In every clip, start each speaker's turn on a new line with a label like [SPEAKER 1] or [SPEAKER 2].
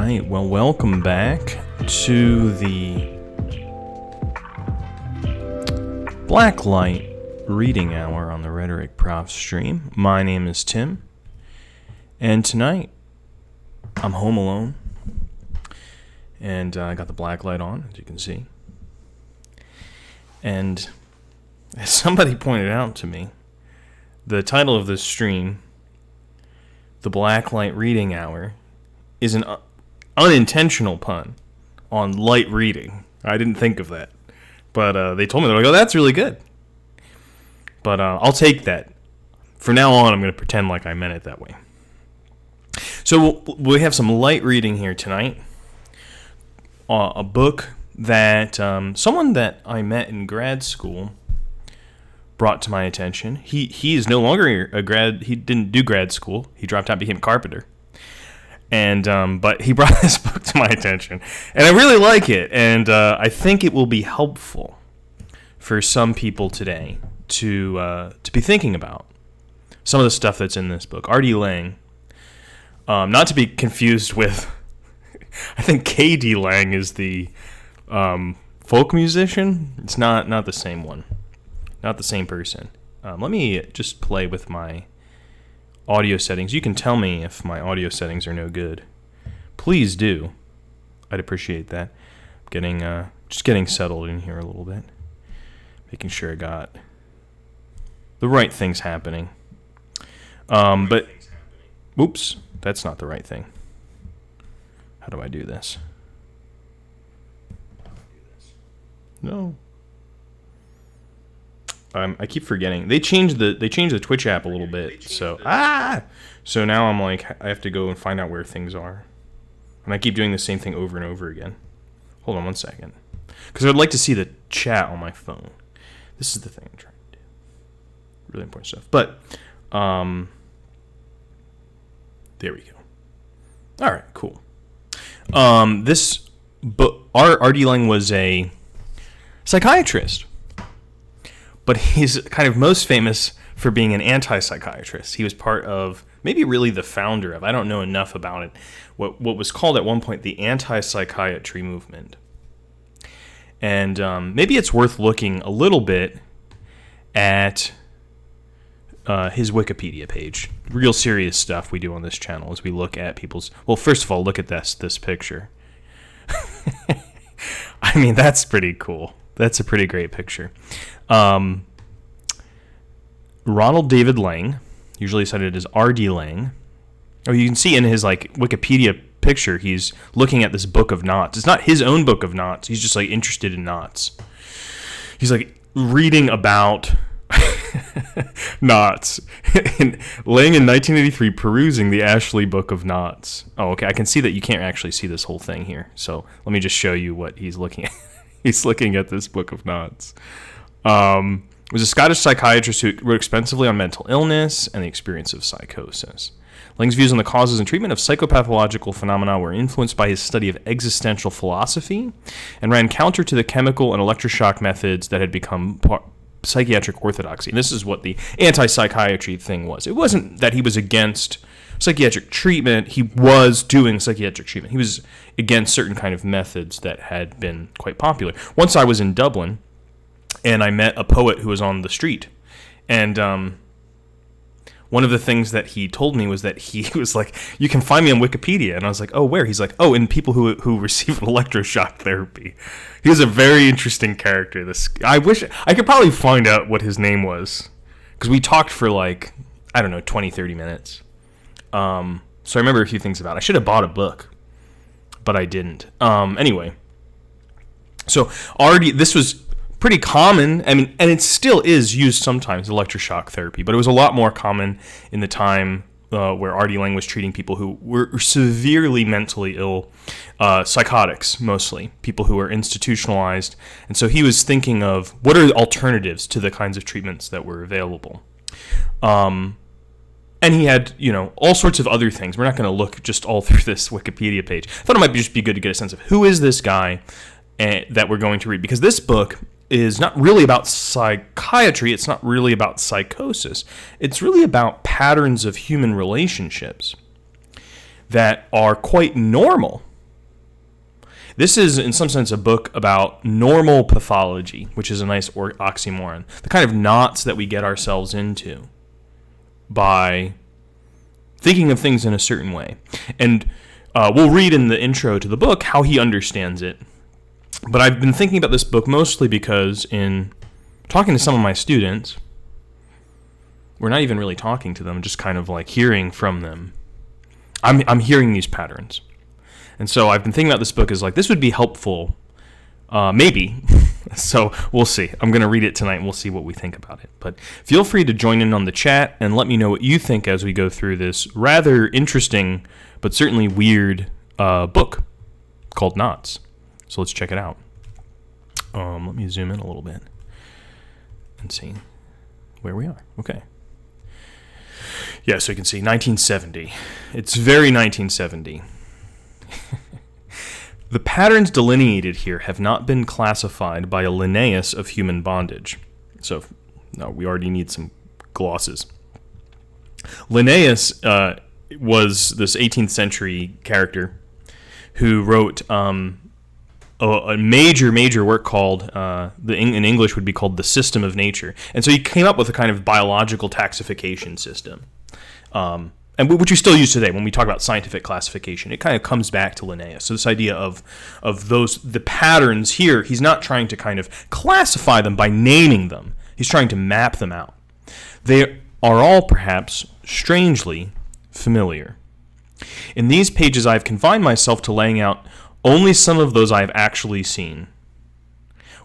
[SPEAKER 1] right, well, welcome back to the Blacklight Reading Hour on the Rhetoric Prof stream. My name is Tim, and tonight I'm home alone, and I got the blacklight on, as you can see. And as somebody pointed out to me, the title of this stream, The Blacklight Reading Hour, is an unintentional pun on light reading. I didn't think of that. But they told me, they're like, oh, that's really good. But I'll take that. From now on, I'm going to pretend like I meant it that way. So we have some light reading here tonight. A book that someone that I met in grad school brought to my attention. He is no longer a grad. He didn't do grad school. He dropped out and became a carpenter. And but he brought this book to my attention, and I really like it, and I think it will be helpful for some people today to be thinking about some of the stuff that's in this book. R.D. Laing, not to be confused with, I think K.D. Laing is the folk musician. It's not the same one, not the same person. Let me just play with my audio settings. You can tell me if my audio settings are no good. Please do. I'd appreciate that. Just getting settled in here a little bit. Making sure I got the right things happening. But oops, that's not the right thing. How do I do this? No. I keep forgetting. They changed the Twitch app a little bit. So now I'm like, I have to go and find out where things are. And I keep doing the same thing over and over again. Hold on one second. Because I'd like to see the chat on my phone. This is the thing I'm trying to do. Really important stuff. But, there we go. All right, cool. This book, R.D. Laing was a psychiatrist. But he's kind of most famous for being an anti-psychiatrist. He was part of, maybe really the founder of, I don't know enough about it, what was called at one point the anti-psychiatry movement. And maybe it's worth looking a little bit at his Wikipedia page. Real serious stuff we do on this channel as we look at people's... Well, first of all, look at this picture. I mean, that's pretty cool. That's a pretty great picture. Ronald David Laing, usually cited as R.D. Laing. Oh, you can see in his Wikipedia picture, he's looking at this book of knots. It's not his own book of knots. He's just interested in knots. He's reading about knots. Laing in 1983 perusing the Ashley Book of Knots. Oh, okay. I can see that you can't actually see this whole thing here. So let me just show you what he's looking at. He's looking at this Book of Knots. Was a Scottish psychiatrist who wrote extensively on mental illness and the experience of psychosis. Laing's views on the causes and treatment of psychopathological phenomena were influenced by his study of existential philosophy and ran counter to the chemical and electroshock methods that had become psychiatric orthodoxy. And this is what the anti-psychiatry thing was. It wasn't that he was against psychiatric treatment. He was doing psychiatric treatment. He was against certain kind of methods that had been quite popular. Once I was in Dublin, and I met a poet who was on the street. And one of the things that he told me was that he was like, you can find me on Wikipedia. And I was like, oh, where? He's like, oh, in people who receive electroshock therapy. He was a very interesting character. I wish I could probably find out what his name was. Because we talked for 20, 30 minutes. So I remember a few things about it. I should have bought a book, but I didn't. Anyway. So already, this was pretty common, and it still is used sometimes, electroshock therapy, but it was a lot more common in the time where R.D. Laing was treating people who were severely mentally ill, psychotics mostly, people who were institutionalized, and so he was thinking of what are the alternatives to the kinds of treatments that were available. And he had, all sorts of other things. We're not going to look just all through this Wikipedia page. I thought it might just be good to get a sense of who is this guy that we're going to read, because this book is not really about psychiatry. It's not really about psychosis. It's really about patterns of human relationships that are quite normal This is, in some sense, a book about normal pathology, which is a nice oxymoron. The kind of knots that we get ourselves into by thinking of things in a certain way. And we'll read in the intro to the book how he understands it. But I've been thinking about this book mostly because in talking to some of my students, we're not even really talking to them, just kind of like hearing from them. I'm hearing these patterns. And so I've been thinking about this book as like, this would be helpful, maybe. So we'll see. I'm going to read it tonight and we'll see what we think about it. But feel free to join in on the chat and let me know what you think as we go through this rather interesting, but certainly weird book called Knots. So let's check it out. Let me zoom in a little bit and see where we are. Okay. Yeah, so you can see 1970. It's very 1970. The patterns delineated here have not been classified by a Linnaeus of human bondage. So, no, we already need some glosses. Linnaeus was this 18th century character who wrote a major work called, in English would be called The System of Nature. And so he came up with a kind of biological taxification system. And which we still use today when we talk about scientific classification. It kind of comes back to Linnaeus. So this idea of the patterns here, he's not trying to kind of classify them by naming them. He's trying to map them out. They are all perhaps strangely familiar. In these pages, I've confined myself to laying out only some of those I've actually seen.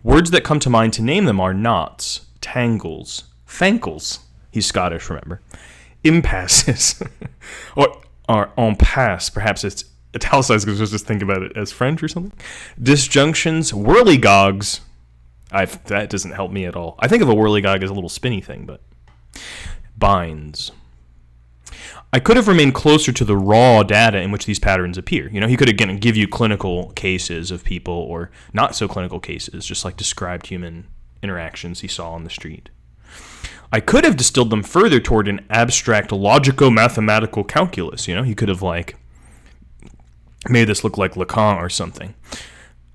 [SPEAKER 1] Words that come to mind to name them are knots, tangles, thankles. He's Scottish, remember. Impasses, or impasse, perhaps it's italicized because I was just thinking about it as French or something. Disjunctions, whirligogs. That doesn't help me at all. I think of a whirligog as a little spinny thing, but binds. I could have remained closer to the raw data in which these patterns appear. You know, he could again give you clinical cases of people or not so clinical cases, just like described human interactions he saw on the street. I could have distilled them further toward an abstract logico-mathematical calculus. You know, he could have like made this look like Lacan or something.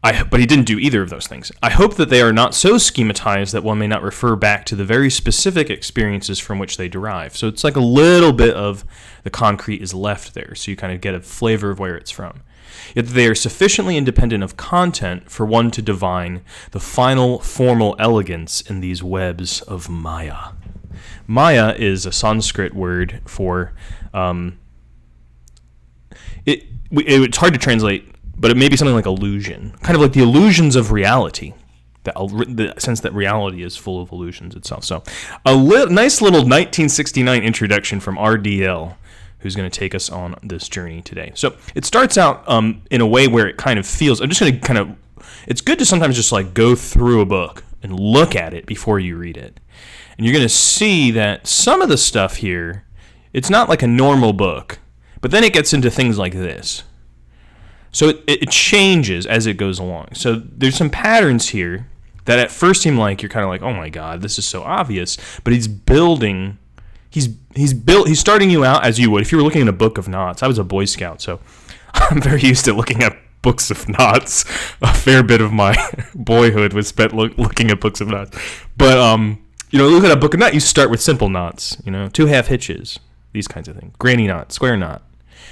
[SPEAKER 1] But he didn't do either of those things. I hope that they are not so schematized that one may not refer back to the very specific experiences from which they derive. So it's like a little bit of the concrete is left there, so you kind of get a flavor of where it's from. Yet they are sufficiently independent of content for one to divine the final formal elegance in these webs of Maya. Maya is a Sanskrit word for, it's hard to translate, but it may be something like illusion, kind of like the illusions of reality, the sense that reality is full of illusions itself. So nice little 1969 introduction from RDL, who's going to take us on this journey today. So it starts out in a way where it kind of feels, I'm just going to it's good to sometimes just like go through a book and look at it before you read it. And you're going to see that some of the stuff here, it's not like a normal book, but then it gets into things like this. So it changes as it goes along. So there's some patterns here that at first seem like you're kind of like, oh my God, this is so obvious. But he's building, he's starting you out as you would if you were looking at a book of knots. I was a Boy Scout, so I'm very used to looking at books of knots. A fair bit of my boyhood was spent looking at books of knots. But you know, look at a book of knots. You start with simple knots. You know, 2 half hitches, these kinds of things. Granny knot, square knot.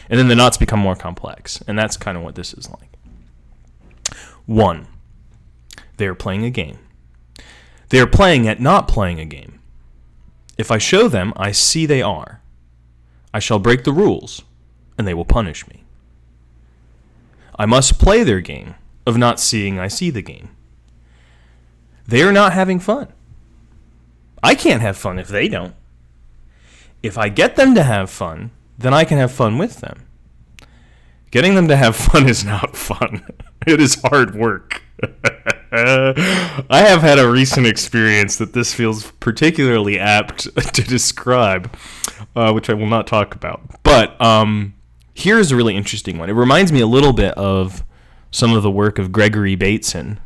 [SPEAKER 1] And then the knots become more complex. And that's kind of what this is like. 1. They are playing a game. They are playing at not playing a game. If I show them, I see they are. I shall break the rules, and they will punish me. I must play their game of not seeing I see the game. They are not having fun. I can't have fun if they don't. If I get them to have fun, then I can have fun with them. Getting them to have fun is not fun. It is hard work. I have had a recent experience that this feels particularly apt to describe, which I will not talk about. But here's a really interesting one. It reminds me a little bit of some of the work of Gregory Bateson.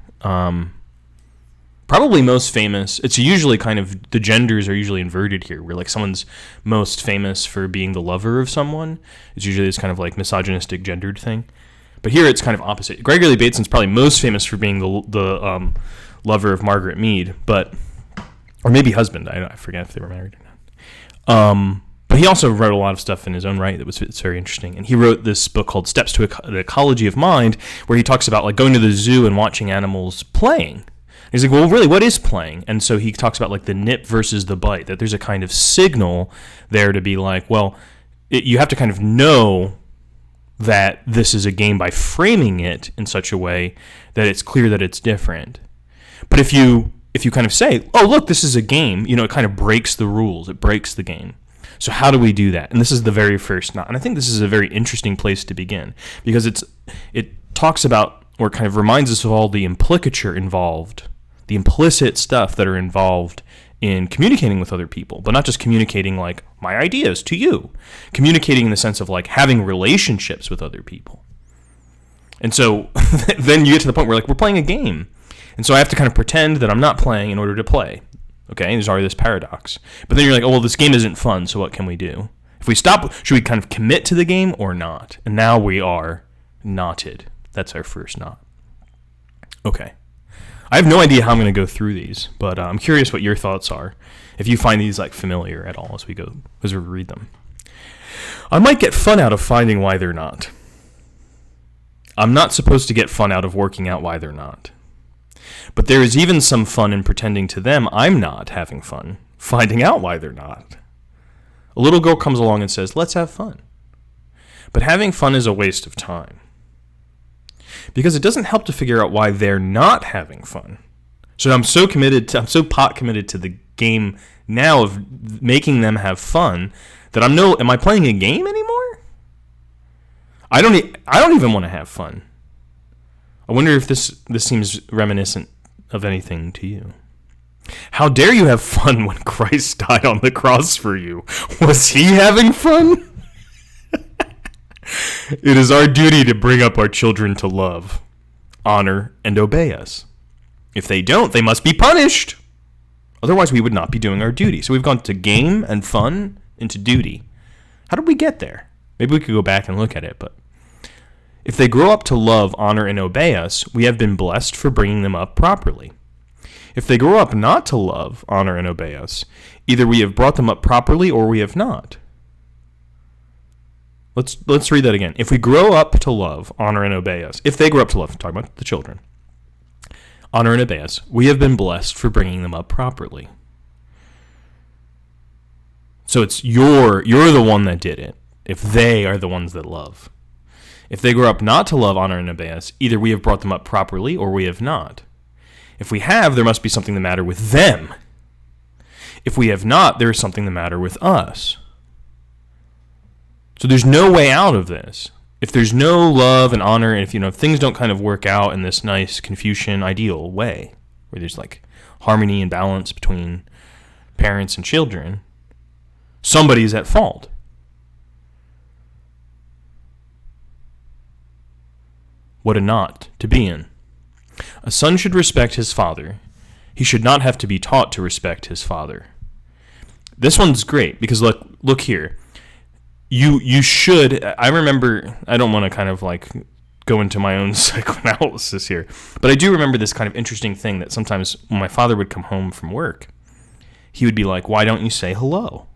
[SPEAKER 1] Probably most famous, it's usually kind of, the genders are usually inverted here, where like someone's most famous for being the lover of someone. It's usually this kind of like misogynistic gendered thing. But here it's kind of opposite. Gregory Bateson's probably most famous for being the lover of Margaret Mead, or maybe husband. I forget if they were married or not. But he also wrote a lot of stuff in his own right it's very interesting. And he wrote this book called Steps to the Ecology of Mind, where he talks about like going to the zoo and watching animals playing. He's like, well, really, what is playing? And so he talks about like the nip versus the bite, that there's a kind of signal there to be like, well, you have to kind of know that this is a game by framing it in such a way that it's clear that it's different. But if you kind of say, oh, look, this is a game, it kind of breaks the rules. It breaks the game. So how do we do that? And this is the very first knot. And I think this is a very interesting place to begin, because it talks about, or kind of reminds us of all the implicature involved, the implicit stuff that are involved in communicating with other people, but not just communicating like my ideas to you, communicating in the sense of like having relationships with other people. And so then you get to the point where like we're playing a game. And so I have to kind of pretend that I'm not playing in order to play. Okay, there's already this paradox. But then you're like, oh, well, this game isn't fun, so what can we do? If we stop, should we kind of commit to the game or not? And now we are knotted. That's our first knot. Okay. I have no idea how I'm going to go through these, but I'm curious what your thoughts are, if you find these like familiar at all as we read them. I might get fun out of finding why they're not. I'm not supposed to get fun out of working out why they're not. But there is even some fun in pretending to them I'm not having fun, finding out why they're not. A little girl comes along and says, let's have fun. But having fun is a waste of time, because it doesn't help to figure out why they're not having fun. So I'm so pot committed to the game now of making them have fun that am I playing a game anymore? I don't even want to have fun. I wonder if this seems reminiscent of anything to you. How dare you have fun when Christ died on the cross for you? Was he having fun? It is our duty to bring up our children to love, honor, and obey us. If they don't, they must be punished. Otherwise, we would not be doing our duty. So we've gone to game and fun into duty. How did we get there? Maybe we could go back and look at it, but if they grow up to love, honor, and obey us, we have been blessed for bringing them up properly. If they grow up not to love, honor, and obey us, either we have brought them up properly or we have not. Let's read that again. If we grow up to love, honor, and obey us, if they grow up to love, talking about the children, honor and obey us, we have been blessed for bringing them up properly. So it's you're the one that did it, if they are the ones that love. If they grow up not to love, honor, and obey us, either we have brought them up properly or we have not. If we have, there must be something the matter with them. If we have not, there is something the matter with us. So there's no way out of this. If there's no love and honor, and if things don't kind of work out in this nice Confucian ideal way, where there's like harmony and balance between parents and children, somebody's at fault. What a knot to be in. A son should respect his father. He should not have to be taught to respect his father. This one's great because look here. You should. I remember. I don't want to kind of like go into my own psychoanalysis here, but I do remember this kind of interesting thing that sometimes when my father would come home from work, he would be like, "Why don't you say hello?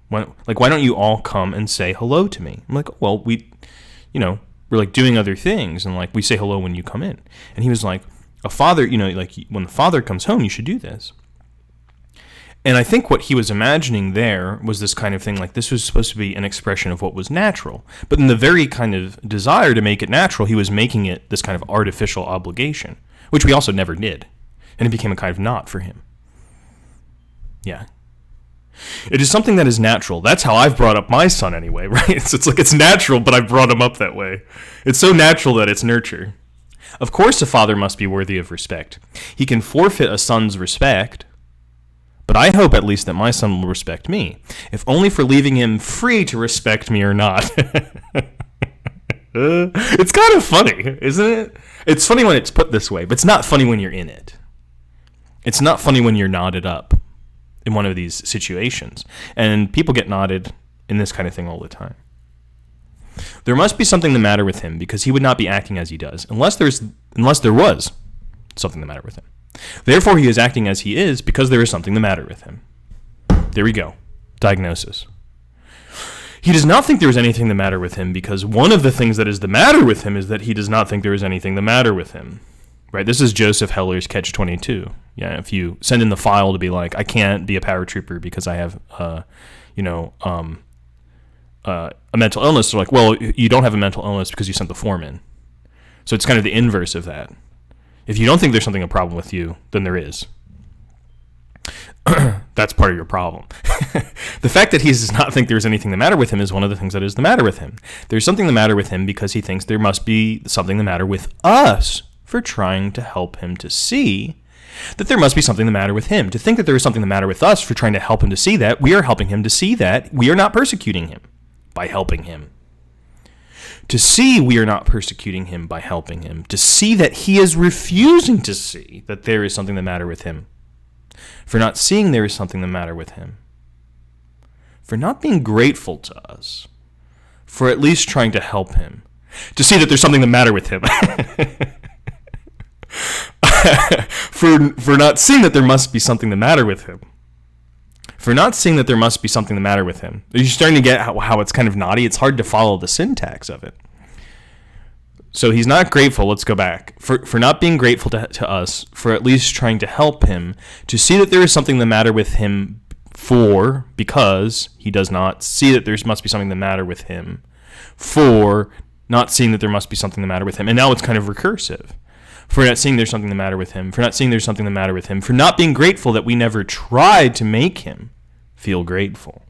[SPEAKER 1] Why don't you all come and say hello to me?" I'm like, "Well, we're like doing other things, and like we say hello when you come in." And he was like, "A father, like when the father comes home, you should do this." And I think what he was imagining there was this kind of thing, like this was supposed to be an expression of what was natural. But in the very kind of desire to make it natural, he was making it this kind of artificial obligation, which we also never did. And it became a kind of knot for him. Yeah. It is something that is natural. That's how I've brought up my son anyway, right? So it's like it's natural, but I brought him up that way. It's so natural that it's nurture. Of course a father must be worthy of respect. He can forfeit a son's respect, but I hope at least that my son will respect me, if only for leaving him free to respect me or not. It's kind of funny, isn't it? It's funny when it's put this way, but it's not funny when you're in it. It's not funny when you're knotted up in one of these situations. And people get knotted in this kind of thing all the time. There must be something the matter with him because he would not be acting as he does unless there was something the matter with him. Therefore, he is acting as he is because there is something the matter with him. There we go. Diagnosis. He does not think there is anything the matter with him because one of the things that is the matter with him is that he does not think there is anything the matter with him. Right? This is Joseph Heller's Catch-22. Yeah, if you send in the file to be like, I can't be a paratrooper because I have, a mental illness, they're like, well, you don't have a mental illness because you sent the form in. So it's kind of the inverse of that. If you don't think there's something a problem with you, then there is. That's part of your problem. The fact that he does not think there's anything the matter with him is one of the things that is the matter with him. There's something the matter with him because he thinks there must be something the matter with us for trying to help him to see that there must be something the matter with him. To think that there is something the matter with us for trying to help him to see that, we are helping him to see that. We are not persecuting him by helping him. To see we are not persecuting him by helping him. To see that he is refusing to see that there is something the matter with him. For not seeing there is something the matter with him. For not being grateful to us. For at least trying to help him. To see that there's something the matter with him. For not seeing that there must be something the matter with him. For not seeing that there must be something the matter with him. You're starting to get how it's kind of naughty. It's hard to follow the syntax of it. So he's not grateful. Let's go back. For not being grateful to us, for at least trying to help him, to see that there is something the matter with him because he does not see that there must be something the matter with him, for not seeing that there must be something the matter with him. And now it's kind of recursive. For not seeing there's something the matter with him, for not seeing there's something the matter with him, for not being grateful that we never tried to make him feel grateful.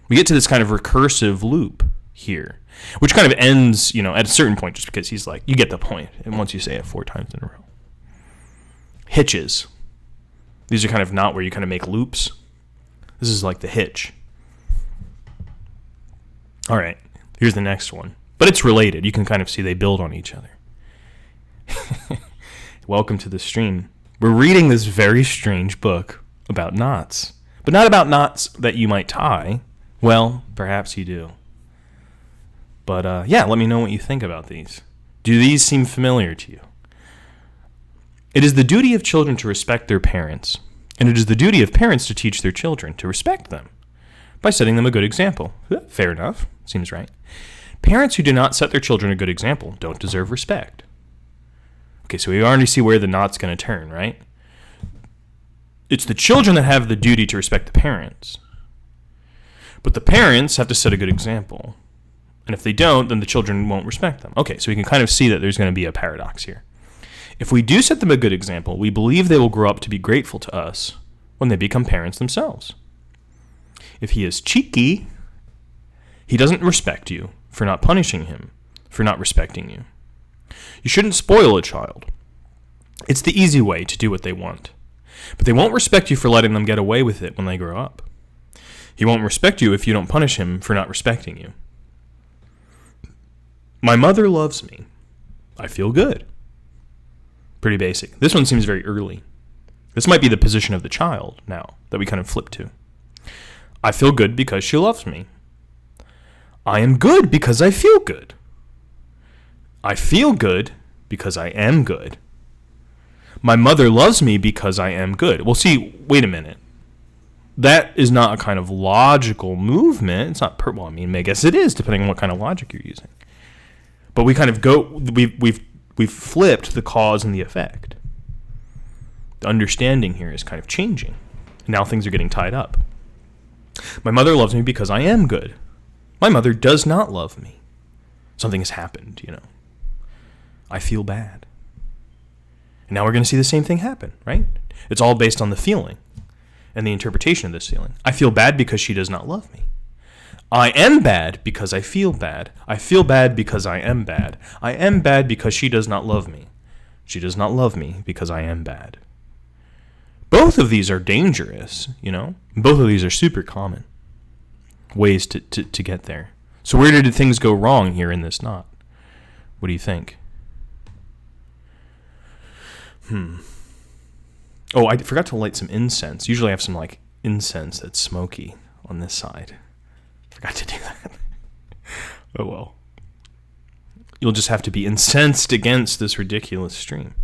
[SPEAKER 1] We get to this kind of recursive loop here, which kind of ends, at a certain point, just because he's like, you get the point, and once you say it 4 times in a row. Hitches. These are kind of not where you kind of make loops. This is like the hitch. All right, here's the next one. But it's related. You can kind of see they build on each other. Welcome to the stream. We're reading this very strange book about knots. But not about knots that you might tie. Well, perhaps you do. But let me know what you think about these. Do these seem familiar to you? It is the duty of children to respect their parents, and it is the duty of parents to teach their children to respect them by setting them a good example. Fair enough. Seems right. Parents who do not set their children a good example don't deserve respect. Okay, so we already see where the knot's going to turn, right? It's the children that have the duty to respect the parents. But the parents have to set a good example. And if they don't, then the children won't respect them. Okay, so we can kind of see that there's going to be a paradox here. If we do set them a good example, we believe they will grow up to be grateful to us when they become parents themselves. If he is cheeky, he doesn't respect you for not punishing him, for not respecting you. You shouldn't spoil a child. It's the easy way to do what they want. But they won't respect you for letting them get away with it when they grow up. He won't respect you if you don't punish him for not respecting you. My mother loves me. I feel good. Pretty basic. This one seems very early. This might be the position of the child now that we kind of flip to. I feel good because she loves me. I am good because I feel good. I feel good because I am good. My mother loves me because I am good. Well, see, wait a minute. That is not a kind of logical movement. It's not I guess it is, depending on what kind of logic you're using. But we kind of we've flipped the cause and the effect. The understanding here is kind of changing. Now things are getting tied up. My mother loves me because I am good. My mother does not love me. Something has happened, I feel bad. And now we're going to see the same thing happen, right? It's all based on the feeling and the interpretation of this feeling. I feel bad because she does not love me. I am bad because I feel bad. I feel bad because I am bad. I am bad because she does not love me. She does not love me because I am bad. Both of these are dangerous, Both of these are super common ways to get there. So where did things go wrong here in this knot? What do you think? Oh, I forgot to light some incense. Usually I have some incense that's smoky on this side. Forgot to do that. Oh well. You'll just have to be incensed against this ridiculous stream.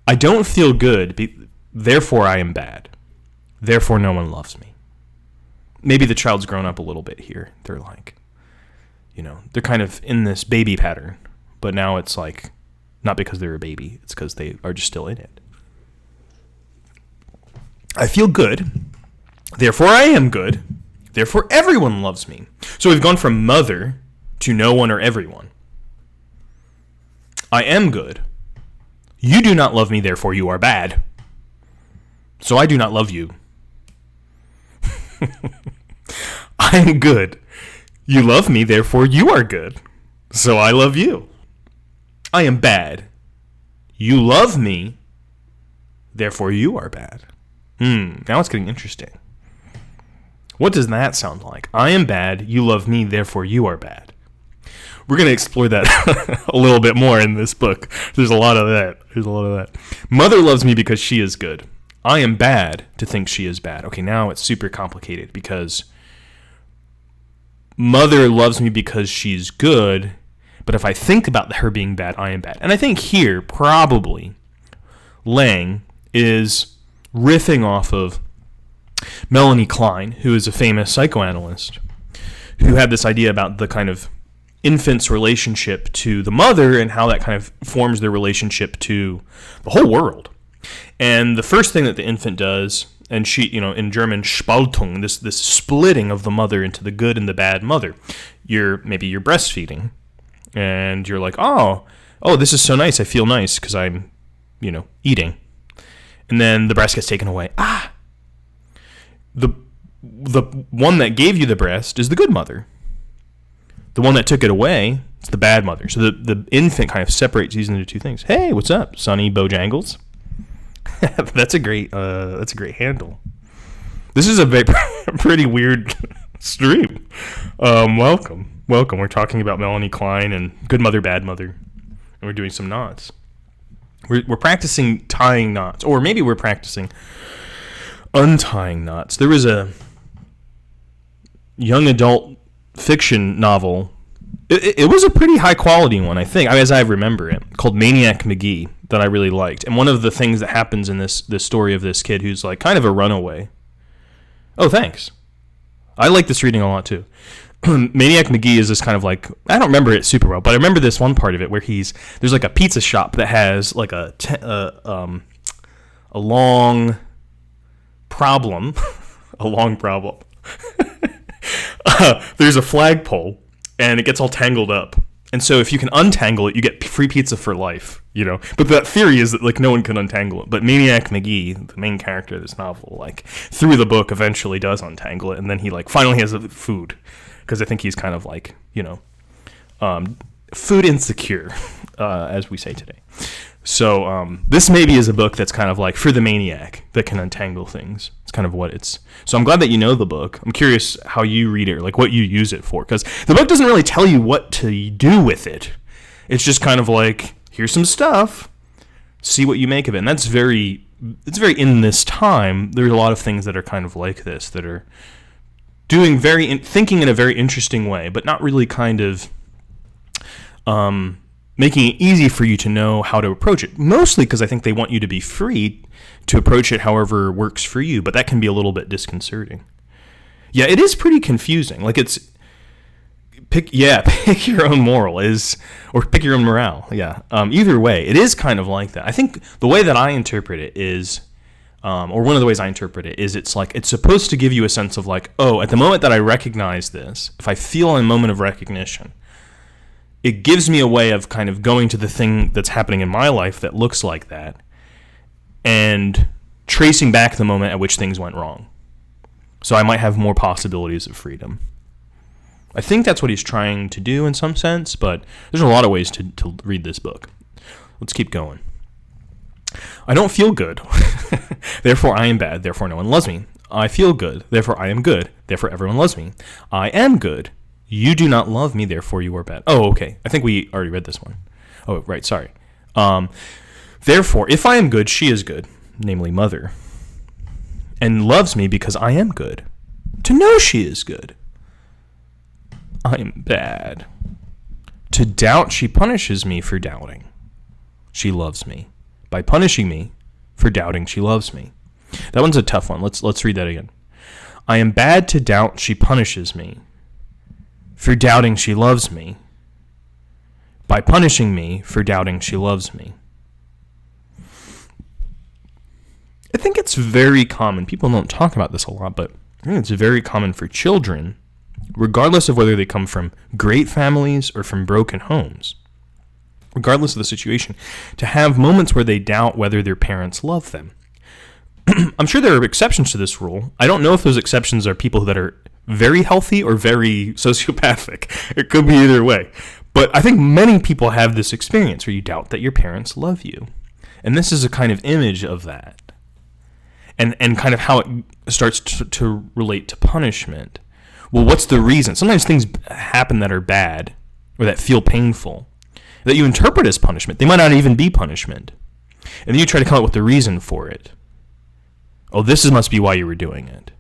[SPEAKER 1] I don't feel good, therefore I am bad. Therefore no one loves me. Maybe the child's grown up a little bit here. They're like, they're kind of in this baby pattern, but now it's like, not because they're a baby, it's because they are just still in it. I feel good, therefore I am good, therefore everyone loves me. So we've gone from mother to no one or everyone. I am good. You do not love me, therefore you are bad. So I do not love you. I am good. You love me, therefore you are good. So I love you. I am bad. You love me, therefore you are bad. Now it's getting interesting. What does that sound like? I am bad. You love me, therefore you are bad. We're going to explore that a little bit more in this book. There's a lot of that. Mother loves me because she is good. I am bad to think she is bad. Okay, now it's super complicated because mother loves me because she's good, but if I think about her being bad, I am bad. And I think here, probably, Laing is riffing off of Melanie Klein, who is a famous psychoanalyst, who had this idea about the kind of infant's relationship to the mother and how that kind of forms their relationship to the whole world. And the first thing that the infant does, and she, in German, Spaltung, this splitting of the mother into the good and the bad mother. Maybe you're breastfeeding, and you're like, oh, this is so nice. I feel nice because I'm, eating. And then the breast gets taken away. The one that gave you the breast is the good mother. The one that took it away is the bad mother. So the infant kind of separates these into two things. Hey, what's up, Sonny Bojangles? That's a great handle. This is a pretty weird stream. Welcome. We're talking about Melanie Klein and good mother, bad mother, and we're doing some knots. We're practicing tying knots, or maybe we're practicing untying knots. There was a young adult fiction novel. It was a pretty high quality one, I think, as I remember it, called Maniac McGee, that I really liked. And one of the things that happens in this story of this kid who's like kind of a runaway. Oh, thanks. I like this reading a lot too. Maniac McGee is this kind of like, I don't remember it super well, but I remember this one part of it where there's like a pizza shop that has like a long problem. A long problem. There's a flagpole and it gets all tangled up. And so if you can untangle it, you get free pizza for life, But that theory is that, like, no one can untangle it. But Maniac McGee, the main character of this novel, like, through the book eventually does untangle it. And then he, like, finally has food. Because I think he's kind of like, food insecure, as we say today. So this maybe is a book that's kind of like for the maniac that can untangle things. It's kind of what it's. So I'm glad that you know the book. I'm curious how you read it, or like what you use it for, because the book doesn't really tell you what to do with it. It's just kind of like, here's some stuff, see what you make of it. And it's very in this time. There's a lot of things that are kind of like this, that are thinking in a very interesting way, but not really kind of making it easy for you to know how to approach it. Mostly because I think they want you to be free to approach it however works for you, but that can be a little bit disconcerting. Yeah, it is pretty confusing. Like pick your own moral or pick your own morale. Yeah. Either way, it is kind of like that. I think the way that I interpret it is, or one of the ways I interpret it is, it's like, it's supposed to give you a sense of like, oh, at the moment that I recognize this, if I feel a moment of recognition, it gives me a way of kind of going to the thing that's happening in my life that looks like that and tracing back the moment at which things went wrong. So I might have more possibilities of freedom. I think that's what he's trying to do in some sense, but there's a lot of ways to read this book. Let's keep going. I don't feel good. Therefore I am bad. Therefore no one loves me. I feel good. Therefore I am good. Therefore everyone loves me. I am good. You do not love me, therefore you are bad. Oh, okay. I think we already read this one. Oh, right. Sorry. Therefore, if I am good, she is good, namely mother, and loves me because I am good. To know she is good. I am bad. To doubt, she punishes me for doubting. She loves me. By punishing me for doubting, she loves me. That one's a tough one. Let's read that again. I am bad to doubt, she punishes me. For doubting, she loves me. By punishing me for doubting, she loves me. I think it's very common. People don't talk about this a lot, but I think it's very common for children, regardless of whether they come from great families or from broken homes, regardless of the situation, to have moments where they doubt whether their parents love them. I'm sure there are exceptions to this rule. I don't know if those exceptions are people that are very healthy or very sociopathic. It could be either way. But I think many people have this experience where you doubt that your parents love you. And this is a kind of image of that. And kind of how it starts to relate to punishment. Well, what's the reason? Sometimes things happen that are bad or that feel painful that you interpret as punishment. They might not even be punishment. And then you try to come up with the reason for it. Oh, this must be why you were doing it.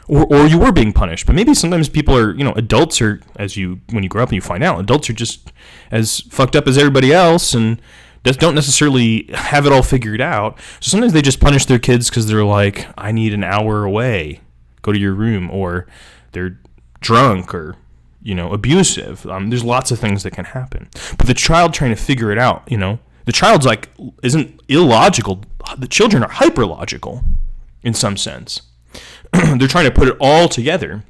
[SPEAKER 1] Or you were being punished. But maybe sometimes people are, adults are, when you grow up and you find out, adults are just as fucked up as everybody else and don't necessarily have it all figured out. So sometimes they just punish their kids because they're like, I need an hour away. Go to your room. Or they're drunk or, abusive. There's lots of things that can happen. But the child trying to figure it out, the child's isn't illogical. The children are hyperlogical in some sense. They're trying to put it all together,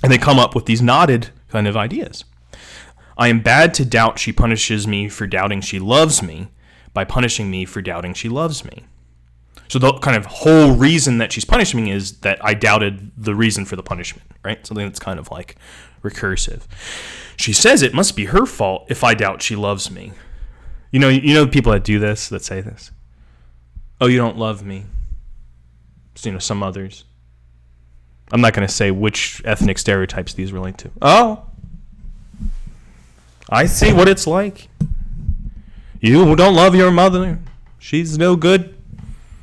[SPEAKER 1] and they come up with these knotted kind of ideas. I am bad to doubt, she punishes me for doubting she loves me by punishing me for doubting she loves me. So the kind of whole reason that she's punishing me is that I doubted the reason for the punishment, right? Something that's kind of like recursive. She says it must be her fault if I doubt she loves me. You know people that do this, that say this? Oh, you don't love me. So, some others. I'm not going to say which ethnic stereotypes these relate to. Oh, I see what it's like. You don't love your mother. She's no good.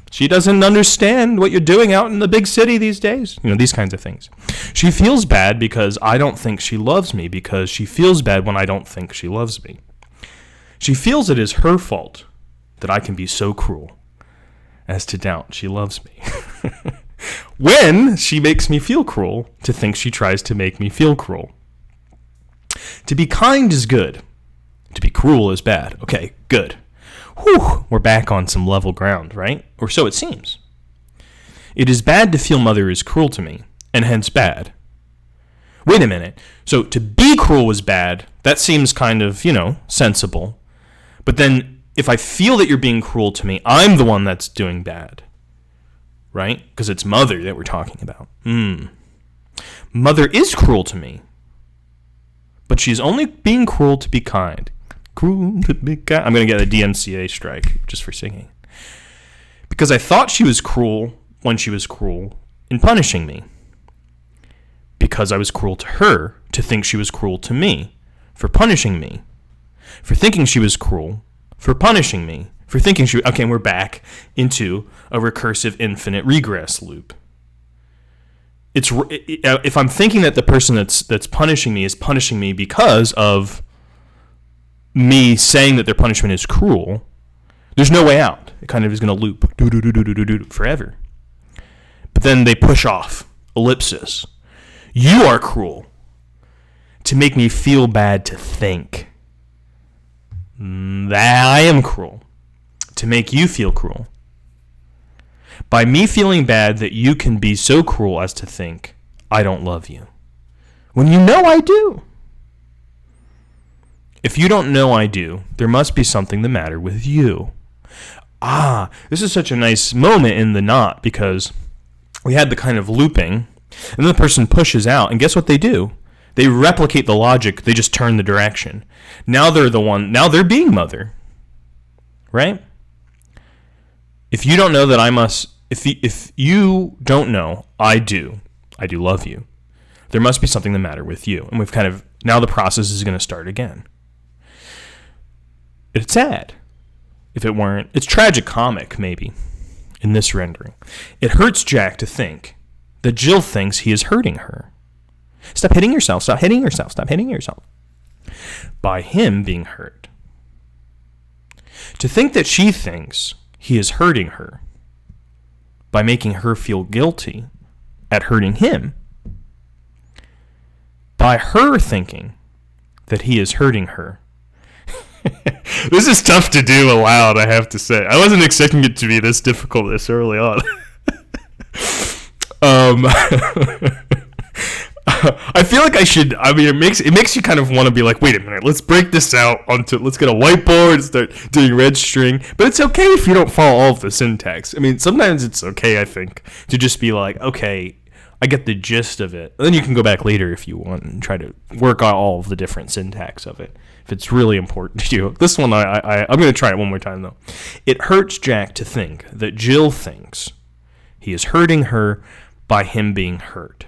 [SPEAKER 1] She doesn't understand what you're doing out in the big city these days. These kinds of things. She feels bad because I don't think she loves me, because she feels bad when I don't think she loves me. She feels it is her fault that I can be so cruel as to doubt she loves me. When she makes me feel cruel, to think she tries to make me feel cruel. To be kind is good. To be cruel is bad. Okay, good. Whew, we're back on some level ground, right? Or so it seems. It is bad to feel mother is cruel to me, and hence bad. Wait a minute. So to be cruel is bad. That seems kind of, sensible. But then if I feel that you're being cruel to me, I'm the one that's doing bad. Right? Because it's mother that we're talking about. Mother is cruel to me. But she's only being cruel to be kind. Cruel to be kind. I'm going to get a DMCA strike just for singing. Because I thought she was cruel when she was cruel in punishing me. Because I was cruel to her to think she was cruel to me for punishing me. For thinking she was cruel for punishing me. For thinking she... Okay, we're back into a recursive infinite regress loop. If I'm thinking that the person that's punishing me is punishing me because of me saying that their punishment is cruel, there's no way out. It kind of is going to loop forever. But then they push off. Ellipsis. You are cruel to make me feel bad to think that I am cruel. To make you feel cruel. By me feeling bad that you can be so cruel as to think I don't love you. When you know I do. If you don't know I do, there must be something the matter with you. This is such a nice moment in the knot because we had the kind of looping, and then the person pushes out, and guess what they do? They replicate the logic, they just turn the direction. Now they're being mother. Right? If you don't know that I must, if you don't know I do love you, there must be something the matter with you. And we've kind of, now the process is going to start again. It's sad. If it weren't, it's tragicomic maybe in this rendering. It hurts Jack to think that Jill thinks he is hurting her. Stop hitting yourself. Stop hitting yourself. Stop hitting yourself. By him being hurt. To think that she thinks he is hurting her by making her feel guilty at hurting him. By her thinking that he is hurting her. This is tough to do aloud, I have to say. I wasn't expecting it to be this difficult this early on. I feel like I should. I mean, it makes you kind of want to be like, wait a minute, let's break this out let's get a whiteboard and start doing red string. But it's okay if you don't follow all of the syntax. I mean, sometimes it's okay, I think, to just be like, okay, I get the gist of it. And then you can go back later if you want and try to work out all of the different syntax of it if it's really important to you. This one, I'm going to try it one more time though. It hurts Jack to think that Jill thinks he is hurting her by him being hurt.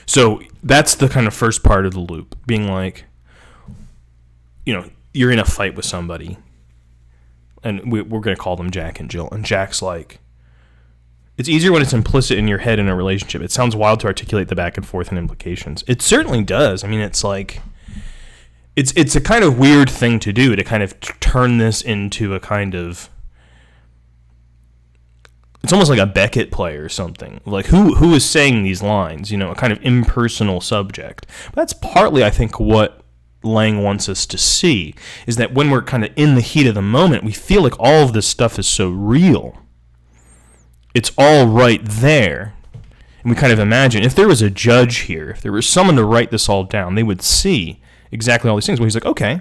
[SPEAKER 1] So that's the kind of first part of the loop, being like, you're in a fight with somebody, and we're going to call them Jack and Jill, and Jack's like, it's easier when it's implicit in your head in a relationship. It sounds wild to articulate the back and forth and implications. It certainly does. I mean, it's like, it's a kind of weird thing to do, to kind of turn this into a kind of, it's almost like a Beckett play or something. Like, who is saying these lines? A kind of impersonal subject. But that's partly, I think, what Laing wants us to see, is that when we're kind of in the heat of the moment, we feel like all of this stuff is so real. It's all right there. And we kind of imagine, if there was a judge here, if there was someone to write this all down, they would see exactly all these things. Where he's like, okay.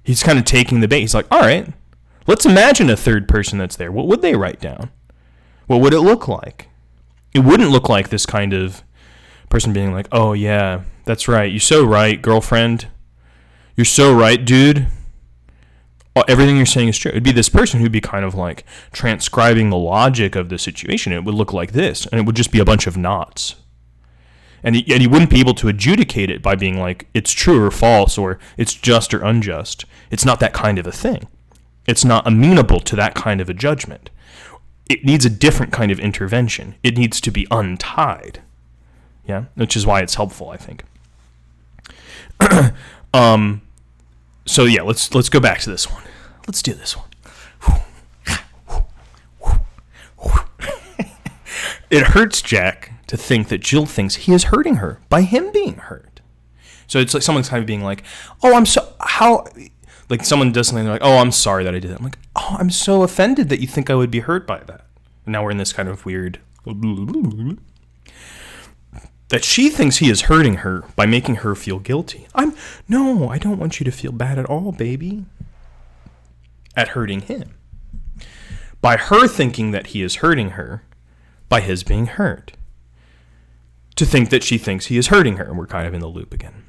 [SPEAKER 1] He's kind of taking the bait. He's like, all right. Let's imagine a third person that's there. What would they write down? What would it look like? It wouldn't look like this kind of person being like, oh, yeah, that's right. You're so right, girlfriend. You're so right, dude. Everything you're saying is true. It'd be this person who'd be kind of like transcribing the logic of the situation. It would look like this, and it would just be a bunch of knots. And he wouldn't be able to adjudicate it by being like, it's true or false, or it's just or unjust. It's not that kind of a thing. It's not amenable to that kind of a judgment. It needs a different kind of intervention. It needs to be untied. Yeah, which is why it's helpful, I think. So yeah, let's go back to this one. Let's do this one. It hurts Jack to think that Jill thinks he is hurting her by him being hurt. So it's like someone's kind of being like, oh, like someone does something, they're like, oh, I'm sorry that I did that. I'm like, oh, I'm so offended that you think I would be hurt by that. And now we're in this kind of weird, that she thinks he is hurting her by making her feel guilty. No, I don't want you to feel bad at all, baby. At hurting him. By her thinking that he is hurting her by his being hurt. To think that she thinks he is hurting her. And we're kind of in the loop again.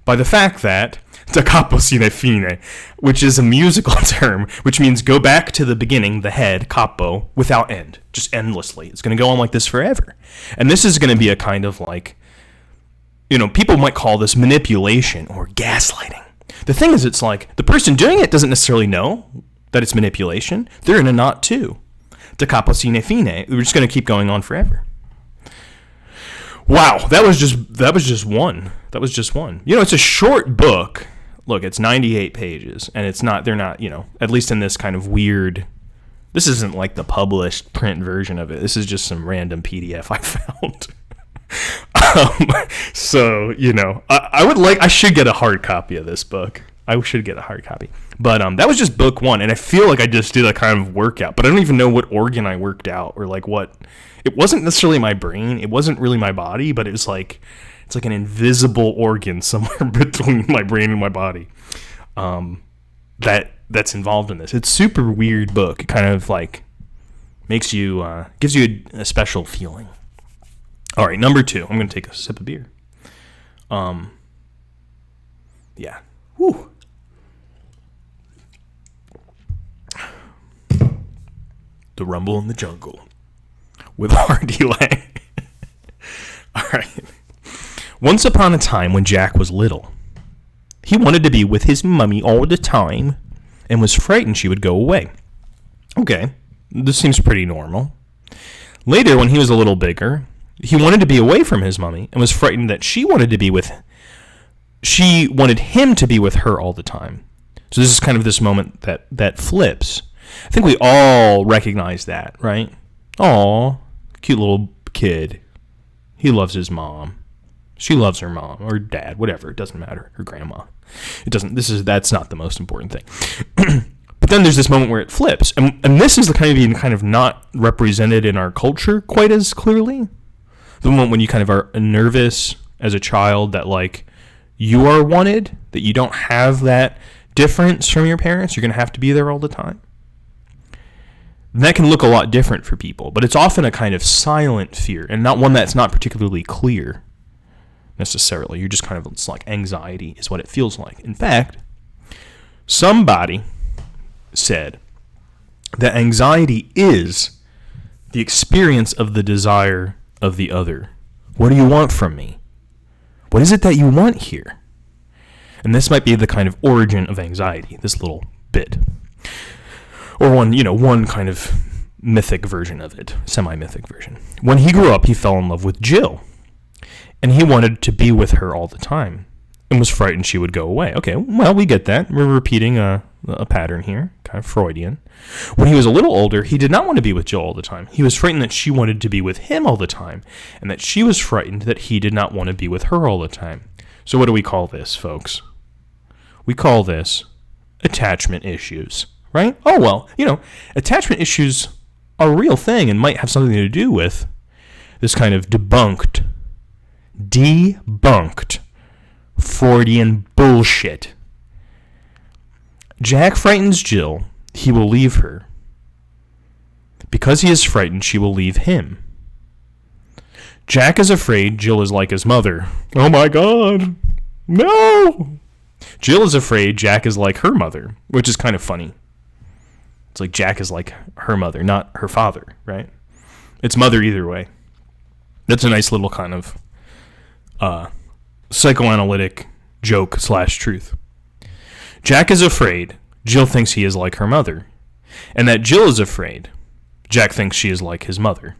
[SPEAKER 1] By the fact that da capo sine fine, which is a musical term, which means go back to the beginning, the head, capo, without end, just endlessly. It's going to go on like this forever. And this is going to be a kind of like, people might call this manipulation or gaslighting. The thing is, it's like the person doing it doesn't necessarily know that it's manipulation. They're in a knot too. Da capo sine fine. We're just going to keep going on forever. Wow, that was just one. That was just one. It's a short book. Look, it's 98 pages, and they're not, at least in this kind of weird, this isn't like the published print version of it. This is just some random PDF I found. So, I should get a hard copy of this book. I should get a hard copy. But that was just book one, and I feel like I just did a kind of workout, but I don't even know what organ I worked out, or like what. It wasn't necessarily my brain. It wasn't really my body, but it was like, it's like an invisible organ somewhere between my brain and my body that's involved in this. It's a super weird book. It kind of like makes you, gives you a special feeling. All right, number 2. I'm going to take a sip of beer. Yeah. Whew. The Rumble in the Jungle with R.D. Laing. All right. Once upon a time when Jack was little, he wanted to be with his mummy all the time and was frightened she would go away. Okay, this seems pretty normal. Later, when he was a little bigger He wanted to be away from his mommy and was frightened that she wanted him to be with her all the time. So this is kind of this moment that flips. I think we all recognize that, right? Aw, cute little kid. He loves his mom. She loves her mom or dad, whatever. It doesn't matter. Her grandma. That's not the most important thing. But then there's this moment where it flips, and this is the kind of not represented in our culture quite as clearly. The moment when you kind of are nervous as a child that like you are wanted, that you don't have that difference from your parents, you're going to have to be there all the time. And that can look a lot different for people, but it's often a kind of silent fear and not one that's not particularly clear necessarily. You're just kind of, it's like anxiety is what it feels like. In fact, somebody said that anxiety is the experience of the desire of the other. What do you want from me? What is it that you want here? And this might be the kind of origin of anxiety, this little bit. Or one kind of mythic version of it, semi-mythic version. When he grew up, he fell in love with Jill. And he wanted to be with her all the time and was frightened she would go away. Okay, well, we get that. We're repeating a pattern here, kind of Freudian. When he was a little older, he did not want to be with Jill all the time. He was frightened that she wanted to be with him all the time, and that she was frightened that he did not want to be with her all the time. So what do we call this, folks? We call this attachment issues, right? Oh, well, attachment issues are a real thing and might have something to do with this kind of debunked Freudian bullshit. Jack frightens Jill. He will leave her. Because he is frightened, she will leave him. Jack is afraid Jill is like his mother. Oh my God. No. Jill is afraid Jack is like her mother, which is kind of funny. It's like Jack is like her mother, not her father, right? It's mother either way. That's a nice little kind of psychoanalytic joke / truth. Jack is afraid Jill thinks he is like her mother, and that Jill is afraid Jack thinks she is like his mother.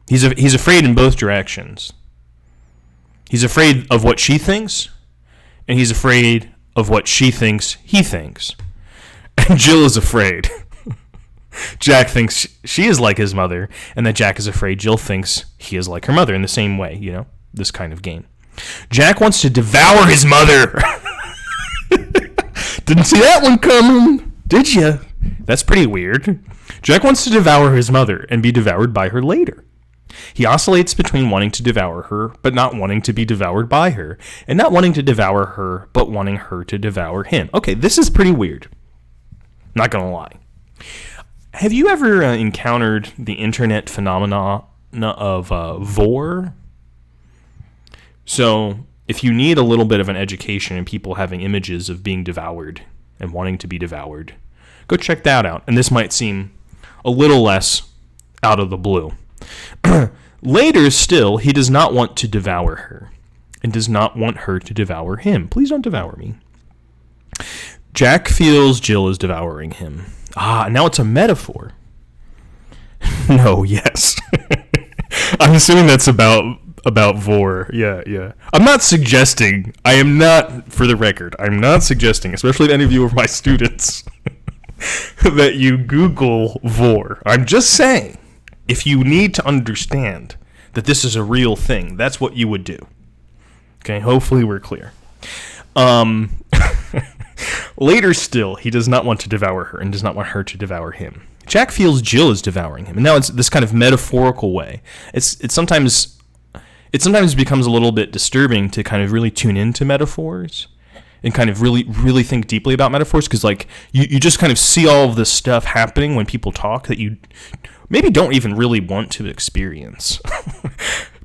[SPEAKER 1] He's afraid in both directions. He's afraid of what she thinks, and he's afraid of what she thinks he thinks. And Jill is afraid Jack thinks she is like his mother, and that Jack is afraid Jill thinks he is like her mother in the same way, this kind of game. Jack wants to devour his mother. Didn't see that one coming, did you? That's pretty weird. Jack wants to devour his mother and be devoured by her later. He oscillates between wanting to devour her but not wanting to be devoured by her, and not wanting to devour her but wanting her to devour him. Okay, this is pretty weird. Not gonna lie. Have you ever encountered the internet phenomena of vor? So, if you need a little bit of an education in people having images of being devoured and wanting to be devoured, go check that out. And this might seem a little less out of the blue. Later still, he does not want to devour her and does not want her to devour him. Please don't devour me. Jack feels Jill is devouring him. Now it's a metaphor. No, yes. I'm assuming that's about vor. Yeah. I'm not suggesting, for the record, I'm not suggesting, especially if any of you are my students, that you Google vor. I'm just saying, if you need to understand that this is a real thing, that's what you would do. Okay, hopefully we're clear. Later still, he does not want to devour her and does not want her to devour him. Jack feels Jill is devouring him, and now it's this kind of metaphorical way. It sometimes becomes a little bit disturbing to kind of really tune into metaphors and kind of really, really think deeply about metaphors, because like you just kind of see all of this stuff happening when people talk that you maybe don't even really want to experience.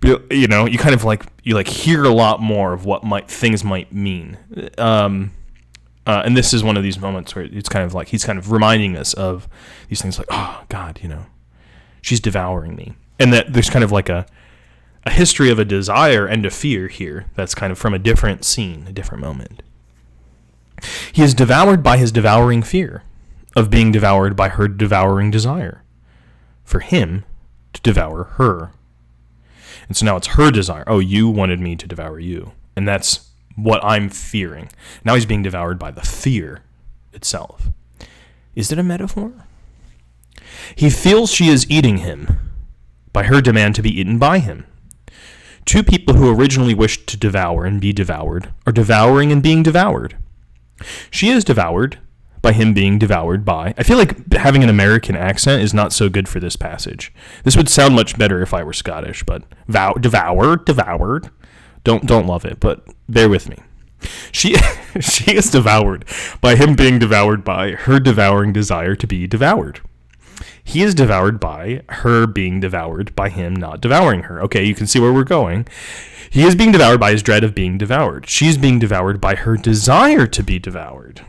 [SPEAKER 1] You kind of like hear a lot more of what things might mean. And this is one of these moments where it's kind of like he's kind of reminding us of these things like, oh, God, she's devouring me. And that there's kind of like a history of a desire and a fear here that's kind of from a different scene, a different moment. He is devoured by his devouring fear of being devoured by her devouring desire for him to devour her. And so now it's her desire. Oh, you wanted me to devour you. And that's what I'm fearing. Now he's being devoured by the fear itself. Is it a metaphor? He feels she is eating him by her demand to be eaten by him. Two people who originally wished to devour and be devoured are devouring and being devoured. She is devoured by him being devoured by... I feel like having an American accent is not so good for this passage. This would sound much better if I were Scottish, but devoured. Don't love it, but bear with me. She is devoured by him being devoured by her devouring desire to be devoured. He is devoured by her being devoured by him not devouring her. Okay, you can see where we're going. He is being devoured by his dread of being devoured. She's being devoured by her desire to be devoured.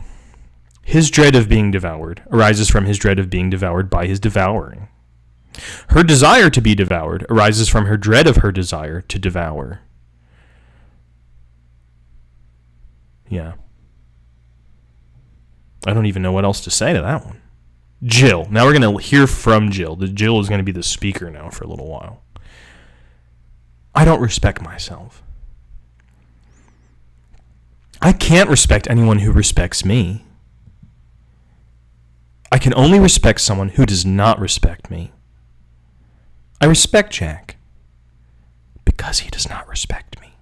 [SPEAKER 1] His dread of being devoured arises from his dread of being devoured by his devouring. Her desire to be devoured arises from her dread of her desire to devour. Yeah. I don't even know what else to say to that one. Jill. Now we're going to hear from Jill. Jill is going to be the speaker now for a little while. I don't respect myself. I can't respect anyone who respects me. I can only respect someone who does not respect me. I respect Jack because he does not respect me.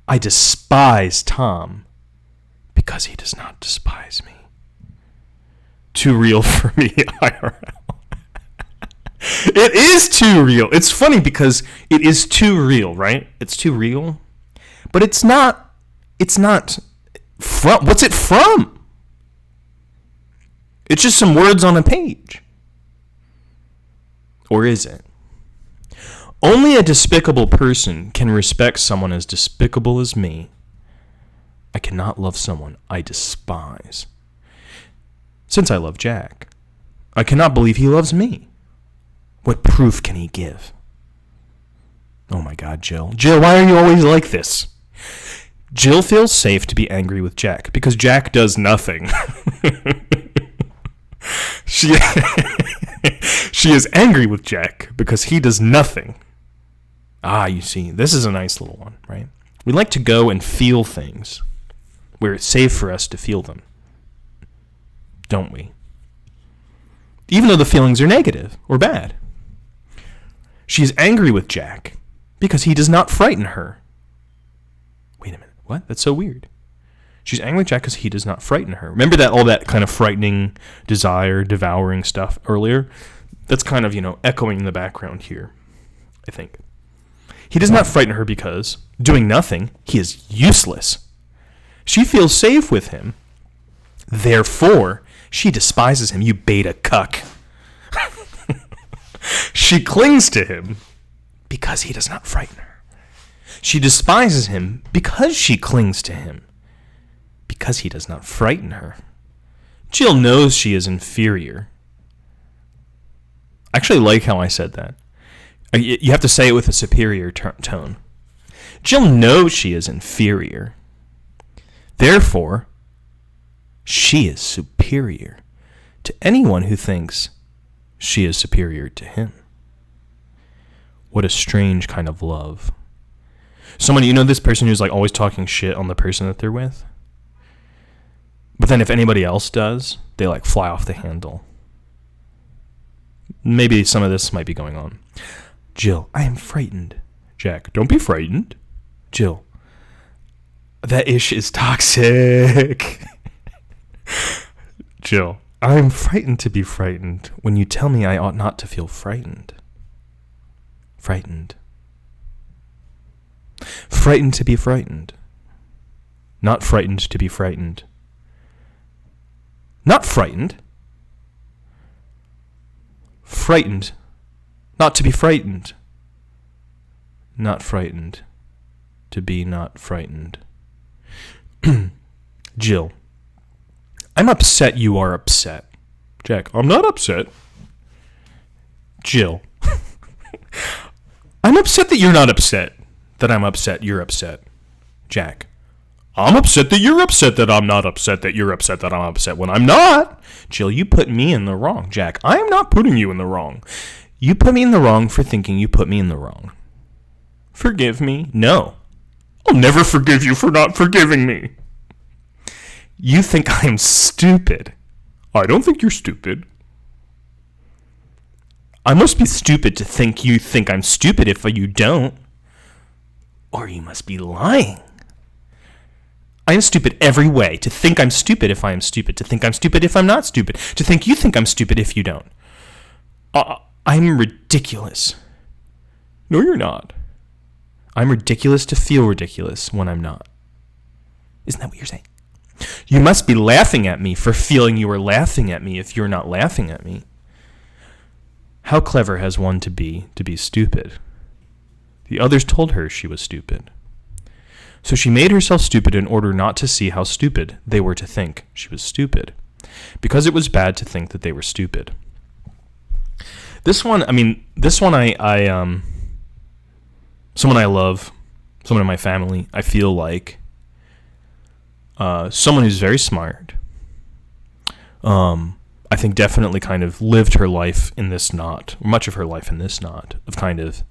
[SPEAKER 1] I despise Tom because he does not despise me. Too real for me, IRL. It is too real. It's funny because it is too real, right? It's too real. But it's not from... What's it from? It's just some words on a page. Or is it? Only a despicable person can respect someone as despicable as me. I cannot love someone I despise. Since I love Jack, I cannot believe he loves me. What proof can he give? Oh my God, Jill. Jill, why are you always like this? Jill feels safe to be angry with Jack because Jack does nothing. She is angry with Jack because he does nothing. Ah, you see, this is a nice little one, right? We like to go and feel things where it's safe for us to feel them. Don't we? Even though the feelings are negative or bad. She is angry with Jack because he does not frighten her. Wait a minute. What? That's so weird. She's angry with Jack because he does not frighten her. Remember that all that kind of frightening, desire, devouring stuff earlier? That's kind of, echoing in the background here, I think. He does not frighten her because, doing nothing, he is useless. She feels safe with him. Therefore, she despises him, you beta cuck. She clings to him because he does not frighten her. She despises him because she clings to him, because he does not frighten her. Jill knows she is inferior. I actually like how I said that. You have to say it with a superior tone. Jill knows she is inferior. Therefore, she is superior to anyone who thinks she is superior to him. What a strange kind of love. Someone, this person who's like always talking shit on the person that they're with? But then if anybody else does, they like fly off the handle. Maybe some of this might be going on. Jill, I am frightened. Jack, don't be frightened. Jill, that ish is toxic. Jill, I am frightened to be frightened when you tell me I ought not to feel frightened. Frightened. Frightened to be frightened. Not frightened to be frightened. Not frightened. Frightened. Not to be frightened. Not frightened. To be not frightened. Jill. I'm upset you are upset. Jack. I'm not upset. Jill. I'm upset that you're not upset. That I'm upset you're upset. Jack. I'm upset that you're upset that I'm not upset that you're upset that I'm upset when I'm not. Jill, you put me in the wrong. Jack, I am not putting you in the wrong. You put me in the wrong for thinking you put me in the wrong. Forgive me? No. I'll never forgive you for not forgiving me. You think I'm stupid. I don't think you're stupid. I must be stupid to think you think I'm stupid if you don't. Or you must be lying. I am stupid every way. To think I'm stupid if I am stupid. To think I'm stupid if I'm not stupid. To think you think I'm stupid if you don't. I'm ridiculous. No, you're not. I'm ridiculous to feel ridiculous when I'm not. Isn't that what you're saying? You must be laughing at me for feeling you are laughing at me if you're not laughing at me. How clever has one to be stupid? The others told her she was stupid. So she made herself stupid in order not to see how stupid they were to think she was stupid. Because it was bad to think that they were stupid. Someone I love, someone in my family, I feel like someone who's very smart. I think definitely kind of lived her life in this knot, much of her life in this knot, of kind of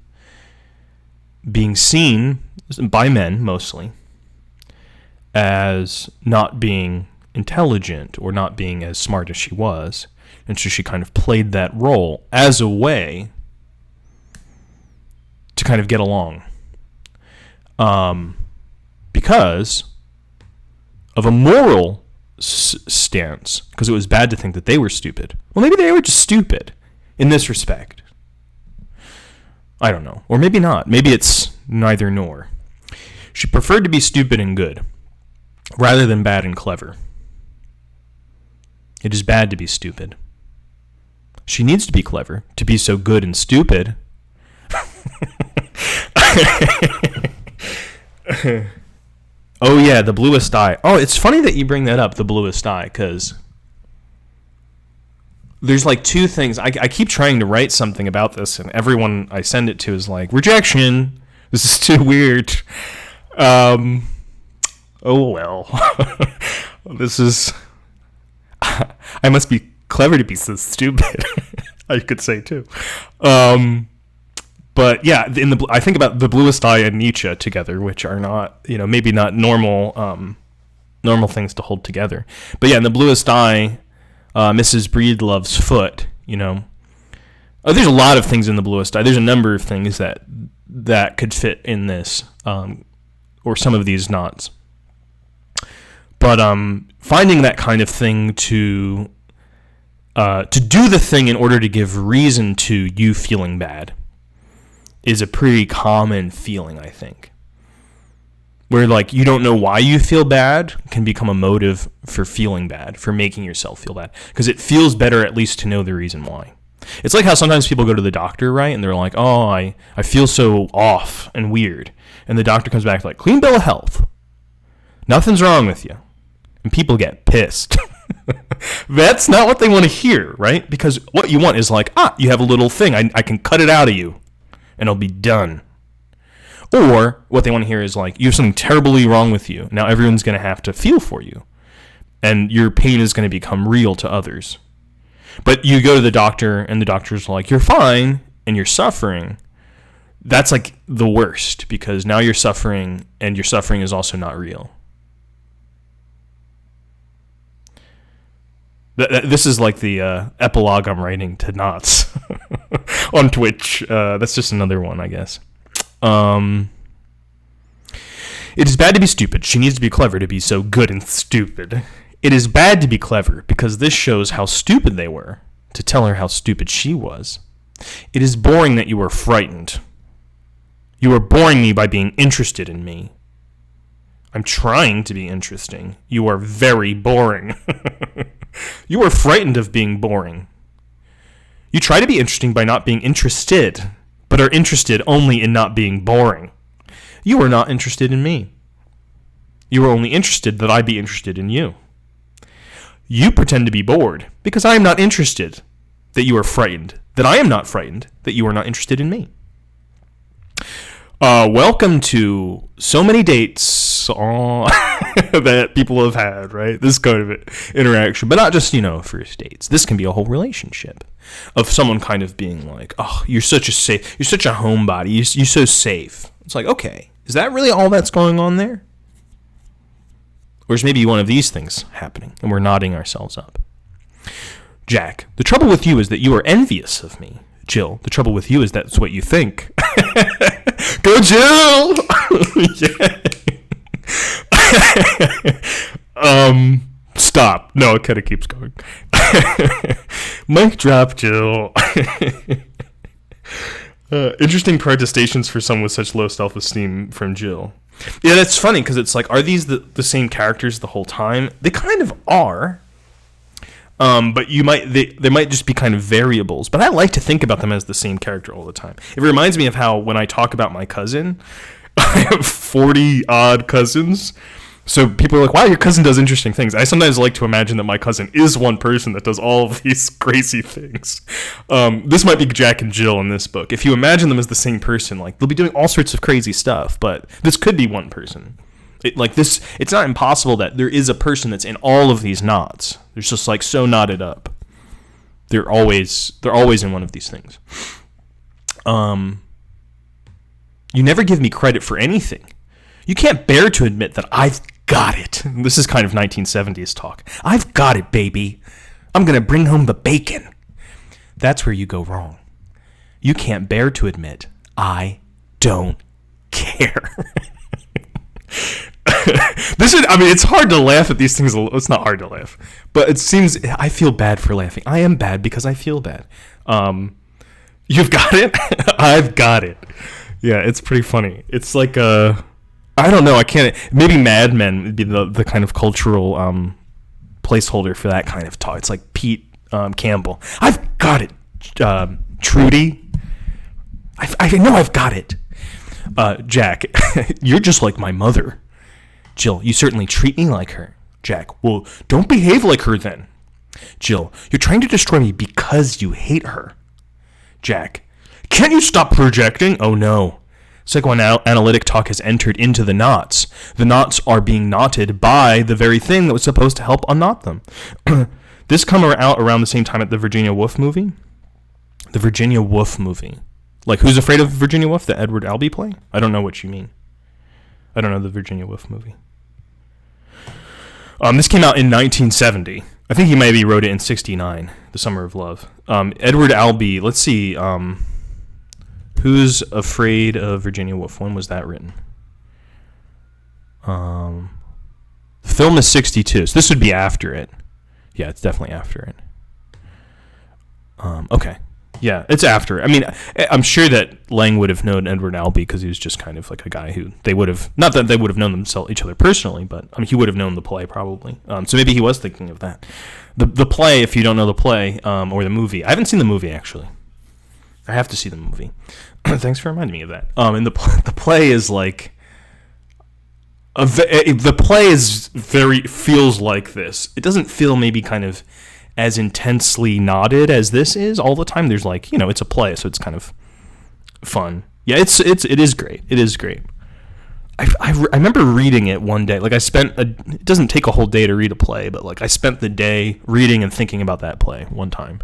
[SPEAKER 1] being seen by men mostly as not being intelligent or not being as smart as she was. And so she kind of played that role as a way to kind of get along. Because of a moral stance, because it was bad to think that they were stupid. Well, maybe they were just stupid in this respect. I don't know. Or maybe not. Maybe it's neither nor. She preferred to be stupid and good rather than bad and clever. It is bad to be stupid. She needs to be clever to be so good and stupid. Oh yeah, the bluest eye. Oh, it's funny that you bring that up, the bluest eye, because there's like two things. I keep trying to write something about this, and everyone I send it to is like, rejection. This is too weird. Oh well. This is... I must be clever to be so stupid. I could say too. But yeah, I think about the bluest eye and Nietzsche together, which are not, maybe not normal things to hold together. But yeah, in the bluest eye, Mrs. Breedlove's foot, there's a lot of things in the bluest eye. There's a number of things that could fit in this, or some of these knots. But finding that kind of thing to do the thing in order to give reason to you feeling bad is a pretty common feeling, I think. Where, like, you don't know why you feel bad can become a motive for feeling bad, for making yourself feel bad. Because it feels better at least to know the reason why. It's like how sometimes people go to the doctor, right? And they're like, oh, I feel so off and weird. And the doctor comes back like, clean bill of health. Nothing's wrong with you. And people get pissed. That's not what they want to hear, right? Because what you want is like, you have a little thing. I can cut it out of you. And it'll be done. Or what they want to hear is like, you have something terribly wrong with you. Now everyone's going to have to feel for you. And your pain is going to become real to others. But you go to the doctor and the doctor's like, you're fine and you're suffering. That's like the worst, because now you're suffering and your suffering is also not real. This is like the epilogue I'm writing to Knots on Twitch. That's just another one, I guess. It is bad to be stupid. She needs to be clever to be so good and stupid. It is bad to be clever because this shows how stupid they were to tell her how stupid she was. It is boring that you were frightened. You are boring me by being interested in me. I'm trying to be interesting. You are very boring. You are frightened of being boring. You try to be interesting by not being interested, but are interested only in not being boring. You are not interested in me. You are only interested that I be interested in you. You pretend to be bored because I am not interested that you are frightened, that I am not frightened that you are not interested in me. Welcome to so many dates that people have had, right? This kind of interaction, but not just, first dates. This can be a whole relationship of someone kind of being like, oh, you're such a homebody. You're so safe. It's like, okay, is that really all that's going on there? Or is maybe one of these things happening and we're nodding ourselves up? Jack, the trouble with you is that you are envious of me. Jill, the trouble with you is that's what you think. Go Jill! Stop. No, it kind of keeps going. Mic drop, Jill. Interesting protestations for someone with such low self-esteem from Jill. Yeah, that's funny because it's like, are these the same characters the whole time? They kind of are. But they might just be kind of variables. But I like to think about them as the same character all the time. It reminds me of how when I talk about my cousin, I have 40 odd cousins. So people are like, wow, your cousin does interesting things. I sometimes like to imagine that my cousin is one person that does all of these crazy things. This might be Jack and Jill in this book. If you imagine them as the same person, like they'll be doing all sorts of crazy stuff, but this could be one person. It's not impossible that there is a person that's in all of these knots. They're just like so knotted up. They're always in one of these things. You never give me credit for anything. You can't bear to admit that I've got it. This is kind of 1970s talk. I've got it, baby. I'm going to bring home the bacon. That's where you go wrong. You can't bear to admit I don't care. It's hard to laugh at these things. It's not hard to laugh, but it seems I feel bad for laughing. I am bad because I feel bad. You've got it. I've got it. Yeah, it's pretty funny. It's like I don't know. I can't. Maybe Mad Men would be the kind of cultural placeholder for that kind of talk. It's like Pete Campbell. I've got it, Trudy. I know I've got it. Jack, you're just like my mother. Jill, you certainly treat me like her. Jack, well, don't behave like her then. Jill, you're trying to destroy me because you hate her. Jack, can't you stop projecting? Oh no. Psychoanalytic talk has entered into the knots. The knots are being knotted by the very thing that was supposed to help unknot them. This come out around the same time at the Virginia Woolf movie. The Virginia Woolf movie. Like, Who's Afraid of Virginia Woolf, the Edward Albee play? I don't know what you mean. I don't know the Virginia Woolf movie. This came out in 1970. I think he maybe wrote it in 69, The Summer of Love. Edward Albee, let's see. Who's Afraid of Virginia Woolf? When was that written? The film is 62, so this would be after it. Yeah, it's definitely after it. Okay. Yeah, it's after. I mean, I'm sure that Laing would have known Edward Albee because he was just kind of like a guy who they would have, not that they would have known each other personally, but I mean, he would have known the play probably. So maybe he was thinking of that. The play, if you don't know the play, or the movie. I haven't seen the movie, actually. I have to see the movie. Thanks for reminding me of that. And the play is like, the play is feels like this. It doesn't feel maybe kind of as intensely knotted as this is all the time. There's like, it's a play, so it's kind of fun. Yeah, it is great. It is great. I remember reading it one day. Like it doesn't take a whole day to read a play, but like I spent the day reading and thinking about that play one time.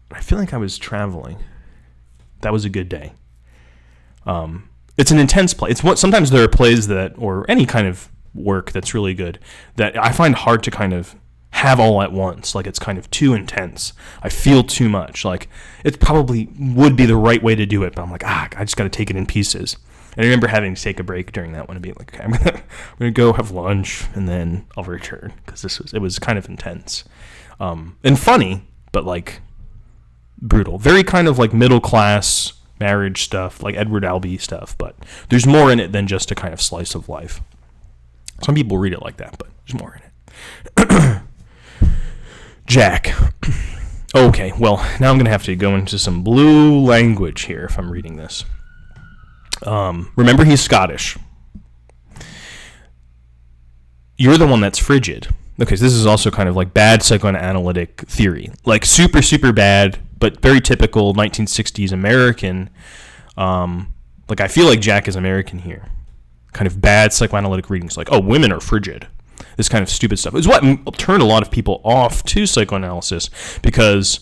[SPEAKER 1] I feel like I was traveling. That was a good day. It's an intense play. Sometimes there are plays or any kind of work that's really good that I find hard to kind of have all at once. Like it's kind of too intense. I feel too much. Like it probably would be the right way to do it, but I'm like, I just got to take it in pieces. And I remember having to take a break during that one and be like, okay, I'm gonna go have lunch and then I'll return because it was kind of intense, and funny, but like brutal. Very kind of like middle class marriage stuff, like Edward Albee stuff. But there's more in it than just a kind of slice of life. Some people read it like that, but there's more in it. Jack. Okay, well, now I'm going to have to go into some blue language here if I'm reading this. Remember, he's Scottish. You're the one that's frigid. Okay, so this is also kind of like bad psychoanalytic theory. Like super, super bad, but very typical 1960s American Like, I feel like Jack is American here. Kind of bad psychoanalytic readings, like, oh, women are frigid. This kind of stupid stuff is what turned a lot of people off to psychoanalysis, because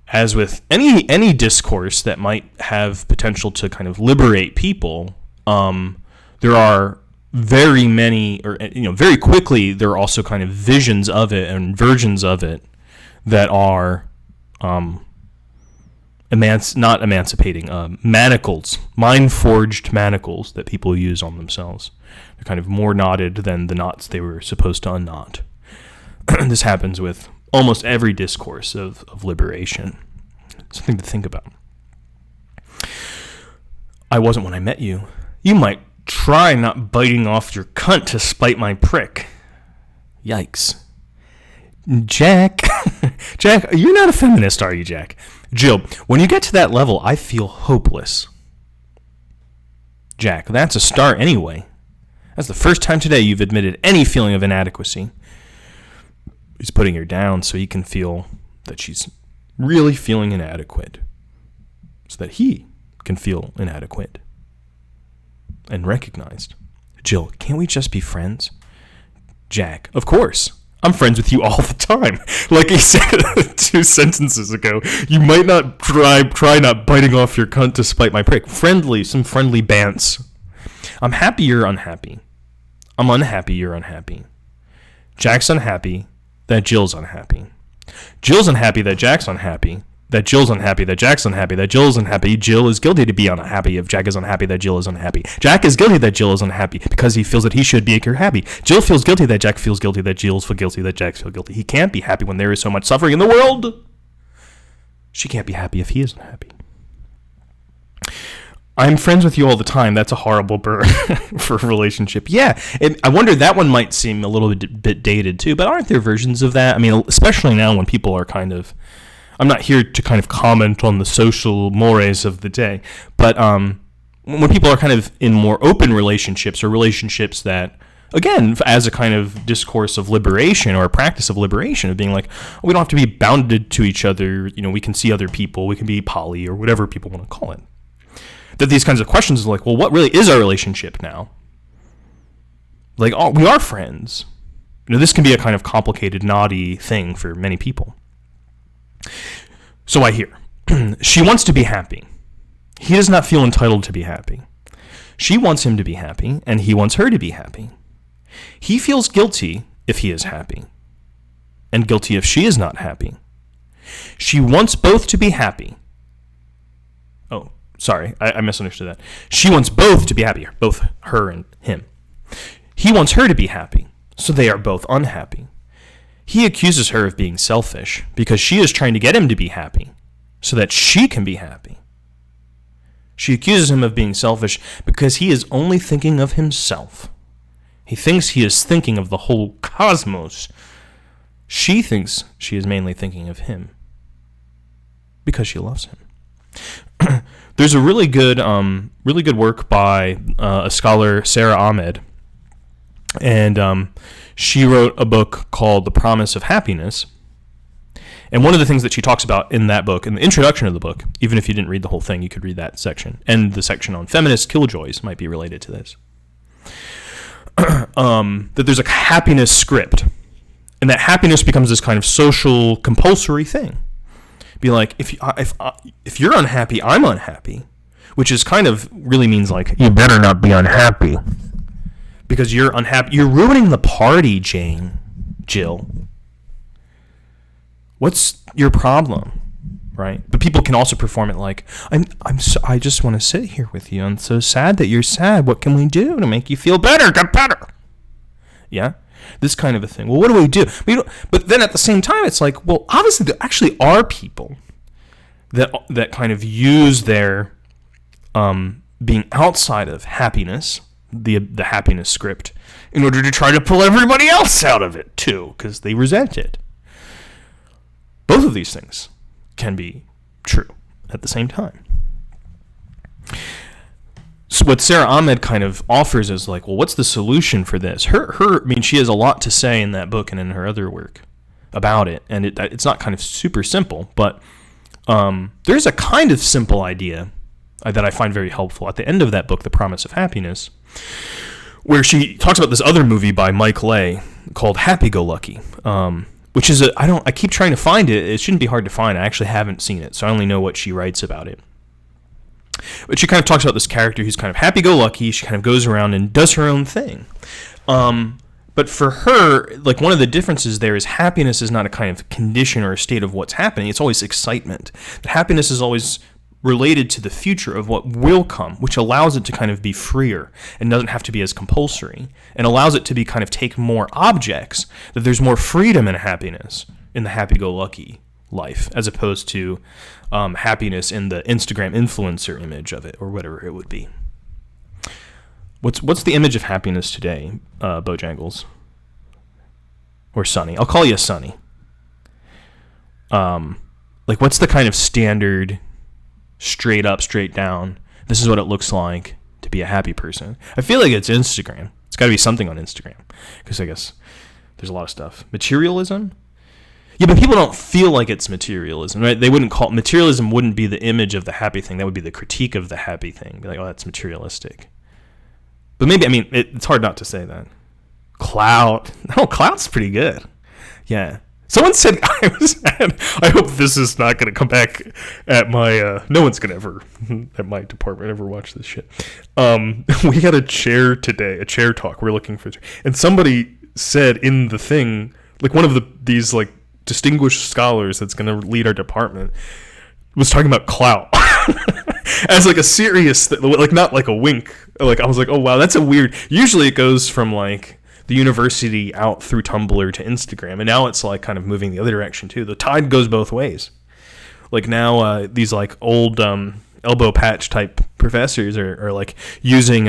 [SPEAKER 1] as with any discourse that might have potential to kind of liberate people, there are very many, or very quickly, there are also kind of visions of it and versions of it that are not emancipating, manacles, mind-forged manacles that people use on themselves. They're kind of more knotted than the knots they were supposed to unknot. This happens with almost every discourse of liberation. Something to think about. I wasn't when I met you. You might try not biting off your cunt to spite my prick. Yikes. Jack, you're not a feminist, are you, Jack? Jill, when you get to that level, I feel hopeless. Jack, that's a start anyway. That's the first time today you've admitted any feeling of inadequacy. He's putting her down so he can feel that she's really feeling inadequate, so that he can feel inadequate and recognized. Jill, can't we just be friends? Jack, of course. I'm friends with you all the time. Like he said 2 sentences ago, you might not try not biting off your cunt to spite my prick. Some friendly bants. I'm happy you're unhappy. I'm unhappy you're unhappy. Jack's unhappy that Jill's unhappy. Jill's unhappy that Jack's unhappy. That Jill's unhappy that Jack's unhappy. That Jill's unhappy. Jill is guilty to be unhappy if Jack is unhappy that Jill is unhappy. Jack is guilty that Jill is unhappy because he feels that he should be happy. Jill feels guilty that Jack feels guilty that Jill feels guilty that Jack feels guilty. He can't be happy when there is so much suffering in the world. She can't be happy if he isn't happy. I'm friends with you all the time. That's a horrible burn for a relationship. Yeah, I wonder, that one might seem a little bit dated too, but aren't there versions of that? I mean, especially now when people are kind of, I'm not here to kind of comment on the social mores of the day, but when people are kind of in more open relationships, or relationships that, again, as a kind of discourse of liberation or a practice of liberation, of being like, oh, we don't have to be bounded to each other, we can see other people, we can be poly or whatever people want to call it. That these kinds of questions are like, well, what really is our relationship now? Like, oh, we are friends. This can be a kind of complicated, knotty thing for many people. So I hear, she wants to be happy. He does not feel entitled to be happy. She wants him to be happy, and he wants her to be happy. He feels guilty if he is happy, and guilty if she is not happy. She wants both to be happy. Oh, sorry, I misunderstood that. She wants both to be happy, both her and him. He wants her to be happy, so they are both unhappy. He accuses her of being selfish because she is trying to get him to be happy so that she can be happy. She accuses him of being selfish because he is only thinking of himself. He thinks he is thinking of the whole cosmos. She thinks she is mainly thinking of him because she loves him. There's a really good work by a scholar, Sarah Ahmed, and she wrote a book called The Promise of Happiness. And one of the things that she talks about in that book, in the introduction of the book, even if you didn't read the whole thing, you could read that section. And the section on feminist killjoys might be related to this. That there's a happiness script. And that happiness becomes this kind of social compulsory thing. Be like, if you're unhappy, I'm unhappy. Which is kind of really means like, you better not be unhappy. Because you're unhappy. You're ruining the party, Jill. What's your problem, right? But people can also perform it like, I just want to sit here with you. I'm so sad that you're sad. What can we do to make you feel better? Get better. Yeah, this kind of a thing. Well, what do we do? But then at the same time, it's like, well, obviously there actually are people that kind of use their being outside of happiness, the happiness script, in order to try to pull everybody else out of it too, because they resent it. Both of these things can be true at the same time. So what Sarah Ahmed kind of offers is like, well, what's the solution for this? She has a lot to say in that book and in her other work about it, and it's not kind of super simple, but there's a kind of simple idea that I find very helpful. At the end of that book, The Promise of Happiness, where she talks about this other movie by Mike Leigh called Happy Go Lucky, which is I keep trying to find it. It shouldn't be hard to find. I actually haven't seen it, so I only know what she writes about it. But she kind of talks about this character who's kind of happy-go-lucky. She kind of goes around and does her own thing. But for her, like, one of the differences there is happiness is not a kind of condition or a state of what's happening. It's always excitement. But happiness is always related to the future of what will come, which allows it to kind of be freer and doesn't have to be as compulsory, and allows it to be kind of take more objects, that there's more freedom and happiness in the happy-go-lucky life, as opposed to happiness in the Instagram influencer image of it, or whatever it would be. What's the image of happiness today, Bojangles? Or Sunny? I'll call you Sunny. Like, what's the kind of standard, straight up, straight down, this is what it looks like to be a happy person? I feel like it's Instagram. It's got to be something on Instagram, because I guess there's a lot of stuff. Materialism? Yeah, but people don't feel like it's materialism, right? They wouldn't call materialism wouldn't be the image of the happy thing. That would be the critique of the happy thing. Be like, oh, that's materialistic. But maybe, I mean, it's hard not to say that. Clout. No, clout's pretty good. Yeah. Someone said I hope this is not going to come back at my. No one's going to ever at my department ever watch this shit. We had a chair today, a chair talk. We're looking for, and somebody said in the thing, like one of these like distinguished scholars that's going to lead our department was talking about clout as like a serious, like not like a wink. Like I was like, oh wow, that's a weird. Usually it goes from like the university out through Tumblr to Instagram, and now it's like kind of moving the other direction too. The tide goes both ways. Like now these like old elbow patch type professors are like using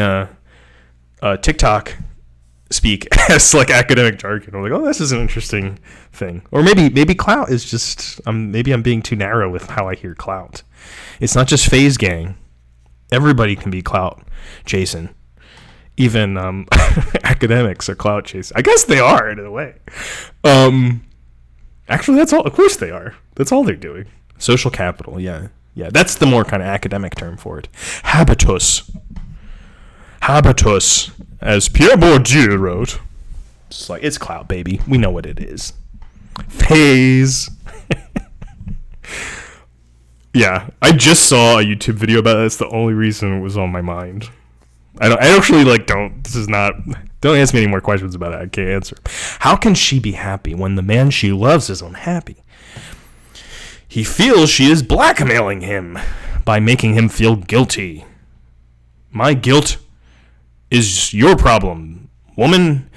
[SPEAKER 1] TikTok speak as like academic jargon. I'm like, oh, this is an interesting thing. Or maybe clout is just maybe I'm being too narrow with how I hear clout. It's not just phase gang. Everybody can be clout chasing. Even academics are clout chasing. I guess they are in a way. Actually, that's all. Of course they are. That's all they're doing. Social capital. Yeah. That's the more kind of academic term for it. Habitus, as Pierre Bourdieu wrote. It's like, it's clout, baby. We know what it is. Phase. Yeah, I just saw a YouTube video about it. That's the only reason it was on my mind. I actually don't ask me any more questions about it. I can't answer. How can she be happy when the man she loves is unhappy? He feels she is blackmailing him by making him feel guilty. My guilt is your problem, woman.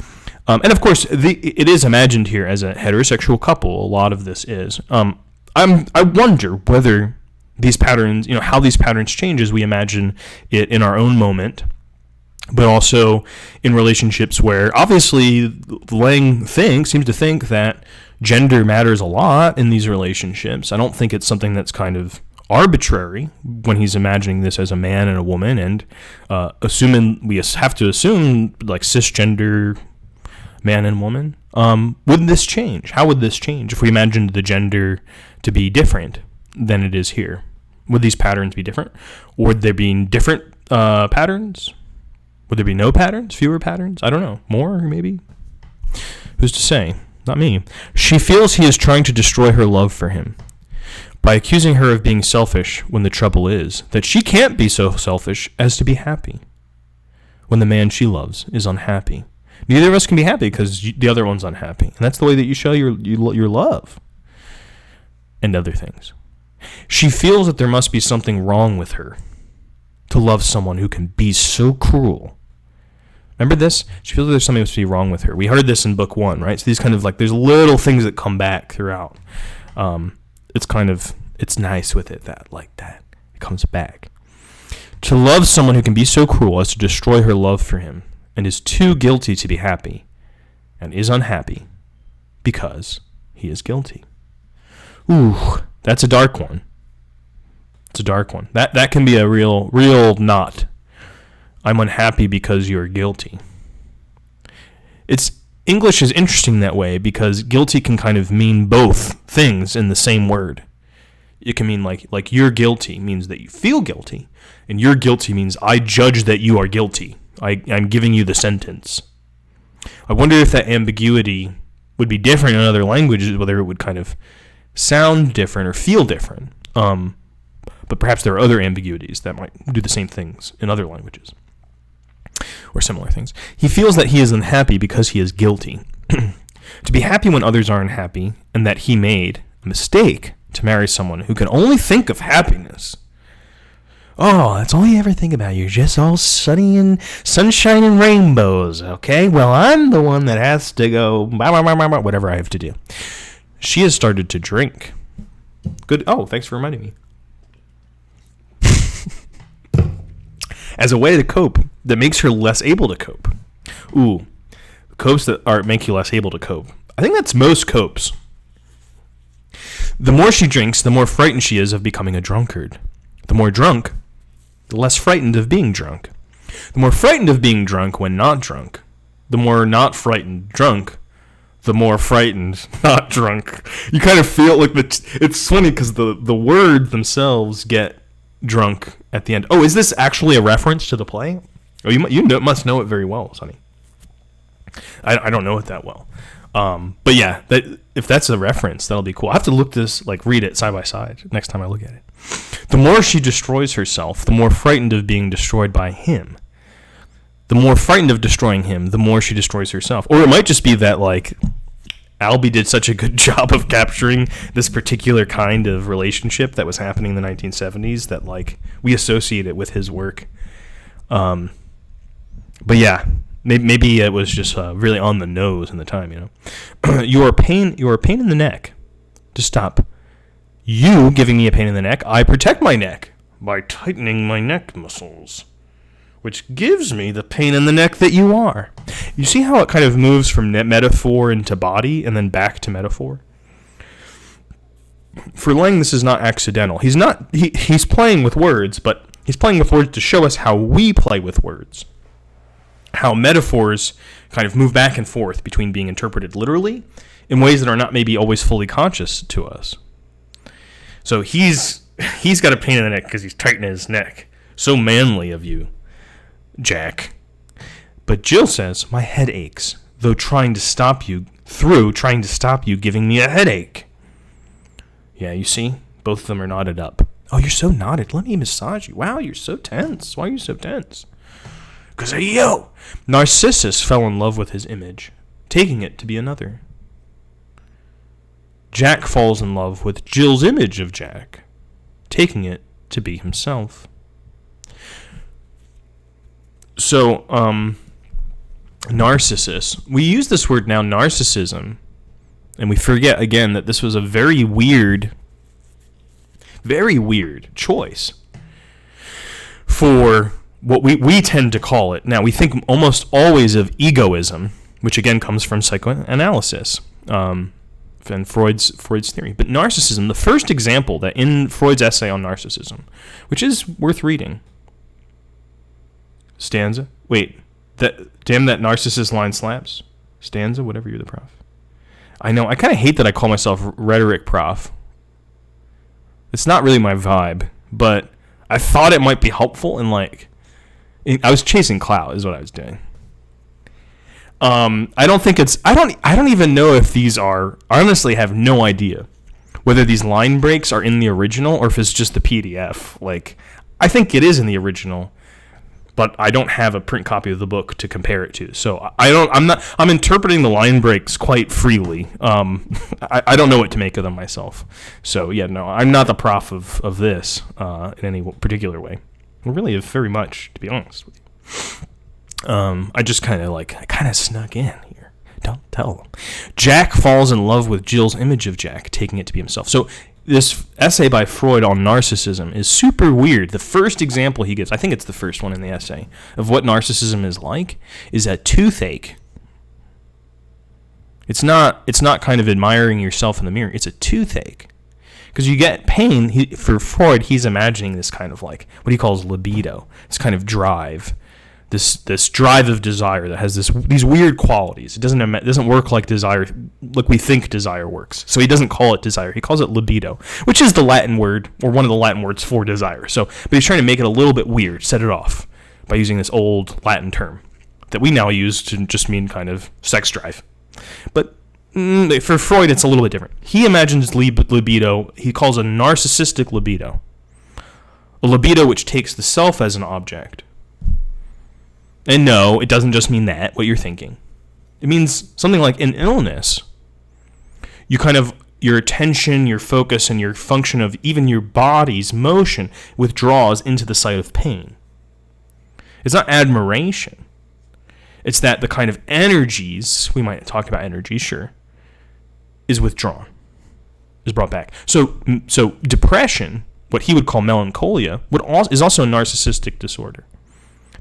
[SPEAKER 1] And of course, it is imagined here as a heterosexual couple. A lot of this is. I wonder whether these patterns, how these patterns change as we imagine it in our own moment, but also in relationships where obviously Laing seems to think that gender matters a lot in these relationships. I don't think it's something that's kind of arbitrary when he's imagining this as a man and a woman, and we have to assume like cisgender man and woman. Would this change? How would this change if we imagined the gender to be different than it is here? Would these patterns be different? Or would there be different patterns? Would there be no patterns? Fewer patterns? I don't know. More, maybe? Who's to say? Not me. She feels he is trying to destroy her love for him by accusing her of being selfish, when the trouble is that she can't be so selfish as to be happy when the man she loves is unhappy. Neither of us can be happy because the other one's unhappy. And that's the way that you show your love and other things. She feels that there must be something wrong with her to love someone who can be so cruel. Remember this? She feels that there's something must be wrong with her. We heard this in book 1, right? So these kind of there's little things that come back throughout. It's nice with it that it comes back. To love someone who can be so cruel as to destroy her love for him, and is too guilty to be happy, and is unhappy because he is guilty. Ooh, that's a dark one. It's a dark one. That can be a real knot. I'm unhappy because you're guilty. English is interesting that way because guilty can kind of mean both things in the same word. It can mean like you're guilty means that you feel guilty, and you're guilty means I judge that you are guilty. I'm giving you the sentence. I wonder if that ambiguity would be different in other languages, whether it would kind of sound different or feel different. But perhaps there are other ambiguities that might do the same things in other languages or similar things. He feels that he is unhappy because he is guilty. To be happy when others are unhappy, and that he made a mistake to marry someone who can only think of happiness. Oh, that's all you ever think about. You're just all sunny and sunshine and rainbows, okay? Well, I'm the one that has to go, whatever I have to do. She has started to drink. Good. Oh, thanks for reminding me. As a way to cope that makes her less able to cope. Ooh, copes that make you less able to cope. I think that's most copes. The more she drinks, the more frightened she is of becoming a drunkard. The more drunk, the less frightened of being drunk. The more frightened of being drunk when not drunk. The more not frightened drunk, the more frightened not drunk. You kind of feel like it's funny because the words themselves get drunk at the end. Oh, is this actually a reference to the play? Oh, you must know it very well, Sonny. I don't know it that well. But yeah, if that's a reference, that'll be cool. I have to read it side by side next time I look at it. The more she destroys herself, the more frightened of being destroyed by him. The more frightened of destroying him, the more she destroys herself. Or it might just be that, Albee did such a good job of capturing this particular kind of relationship that was happening in the 1970s that, we associate it with his work. But yeah, maybe it was just really on the nose in the time, You are a pain in the neck. To stop you giving me a pain in the neck, I protect my neck by tightening my neck muscles, which gives me the pain in the neck that you are. You see how it kind of moves from metaphor into body and then back to metaphor? For Laing, this is not accidental. He's playing with words, but he's playing with words to show us how we play with words. How metaphors kind of move back and forth between being interpreted literally in ways that are not maybe always fully conscious to us. So he's got a pain in the neck because he's tightening his neck. So manly of you, Jack. But Jill says, my head aches, trying to stop you giving me a headache. Yeah, you see? Both of them are knotted up. Oh, you're so knotted. Let me massage you. Wow, you're so tense. Why are you so tense? Because of you. Narcissus fell in love with his image, taking it to be another. Jack falls in love with Jill's image of Jack, taking it to be himself. So, narcissus. We use this word now, narcissism, and we forget again that this was a very weird choice for what we tend to call it. Now, we think almost always of egoism, which again comes from psychoanalysis and Freud's theory. But narcissism, the first example that in Freud's essay on narcissism, which is worth reading, stanza. Wait, damn that narcissist line slaps. Stanza, whatever, you're the prof. I know, I kind of hate that I call myself rhetoric prof. It's not really my vibe, but I thought it might be helpful and I was chasing clout is what I was doing. I don't even know if these are, I honestly have no idea whether these line breaks are in the original or if it's just the PDF. I think it is in the original, but I don't have a print copy of the book to compare it to. So I'm interpreting the line breaks quite freely. I don't know what to make of them myself. So yeah, no, I'm not the prof of this in any particular way. Really, very much, to be honest with you. I just kind of snuck in here. Don't tell them. Jack falls in love with Jill's image of Jack, taking it to be himself. So this essay by Freud on narcissism is super weird. The first example he gives, I think it's the first one in the essay, of what narcissism is a toothache. It's not kind of admiring yourself in the mirror. It's a toothache. Because you get pain, for Freud, he's imagining this kind of what he calls libido, this kind of drive this drive of desire that has these weird qualities. It doesn't work like desire, like we think desire works. So he doesn't call it desire. He calls it libido, which is the Latin word, or one of the Latin words for desire. So, but he's trying to make it a little bit weird, set it off by using this old Latin term that we now use to just mean kind of sex drive. But for Freud, it's a little bit different. He imagines libido, he calls a narcissistic libido. A libido which takes the self as an object. And no, it doesn't just mean that, what you're thinking. It means something like an illness. Your attention, your focus, and your function of even your body's motion withdraws into the site of pain. It's not admiration. It's that the kind of energies, we might talk about energies, sure, is withdrawn, is brought back. So depression, what he would call melancholia, is also a narcissistic disorder.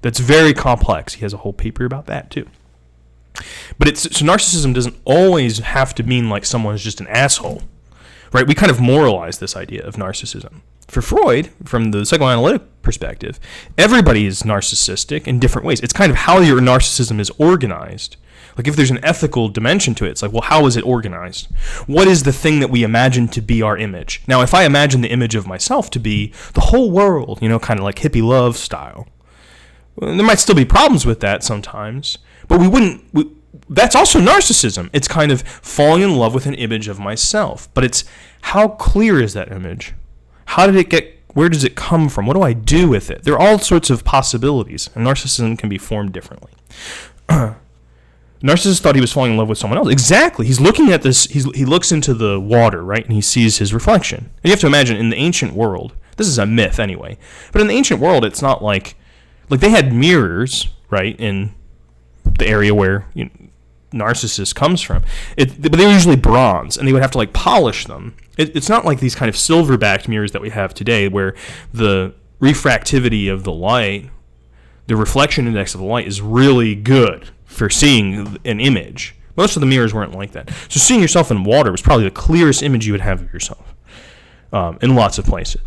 [SPEAKER 1] That's very complex. He has a whole paper about that too. But so narcissism doesn't always have to mean like someone's just an asshole, right? We kind of moralize this idea of narcissism. For Freud, from the psychoanalytic perspective, everybody is narcissistic in different ways. It's kind of how your narcissism is organized. Like if there's an ethical dimension to it, it's like, well, how is it organized? What is the thing that we imagine to be our image? Now, if I imagine the image of myself to be the whole world, kind of like hippie love style, well, there might still be problems with that sometimes, but that's also narcissism. It's kind of falling in love with an image of myself, but it's how clear is that image? How did it get, where does it come from? What do I do with it? There are all sorts of possibilities, and narcissism can be formed differently. Narcissist thought he was falling in love with someone else. Exactly. He's looking at this, he looks into the water, right, and he sees his reflection. And you have to imagine, in the ancient world, this is a myth anyway, but in the ancient world, it's not like they had mirrors, right, in the area where Narcissus comes from. But they were usually bronze, and they would have to polish them. It's not like these kind of silver-backed mirrors that we have today, where the refractivity of the light, the reflection index of the light, is really good for seeing an image. Most of the mirrors weren't like that. So seeing yourself in water was probably the clearest image you would have of yourself in lots of places.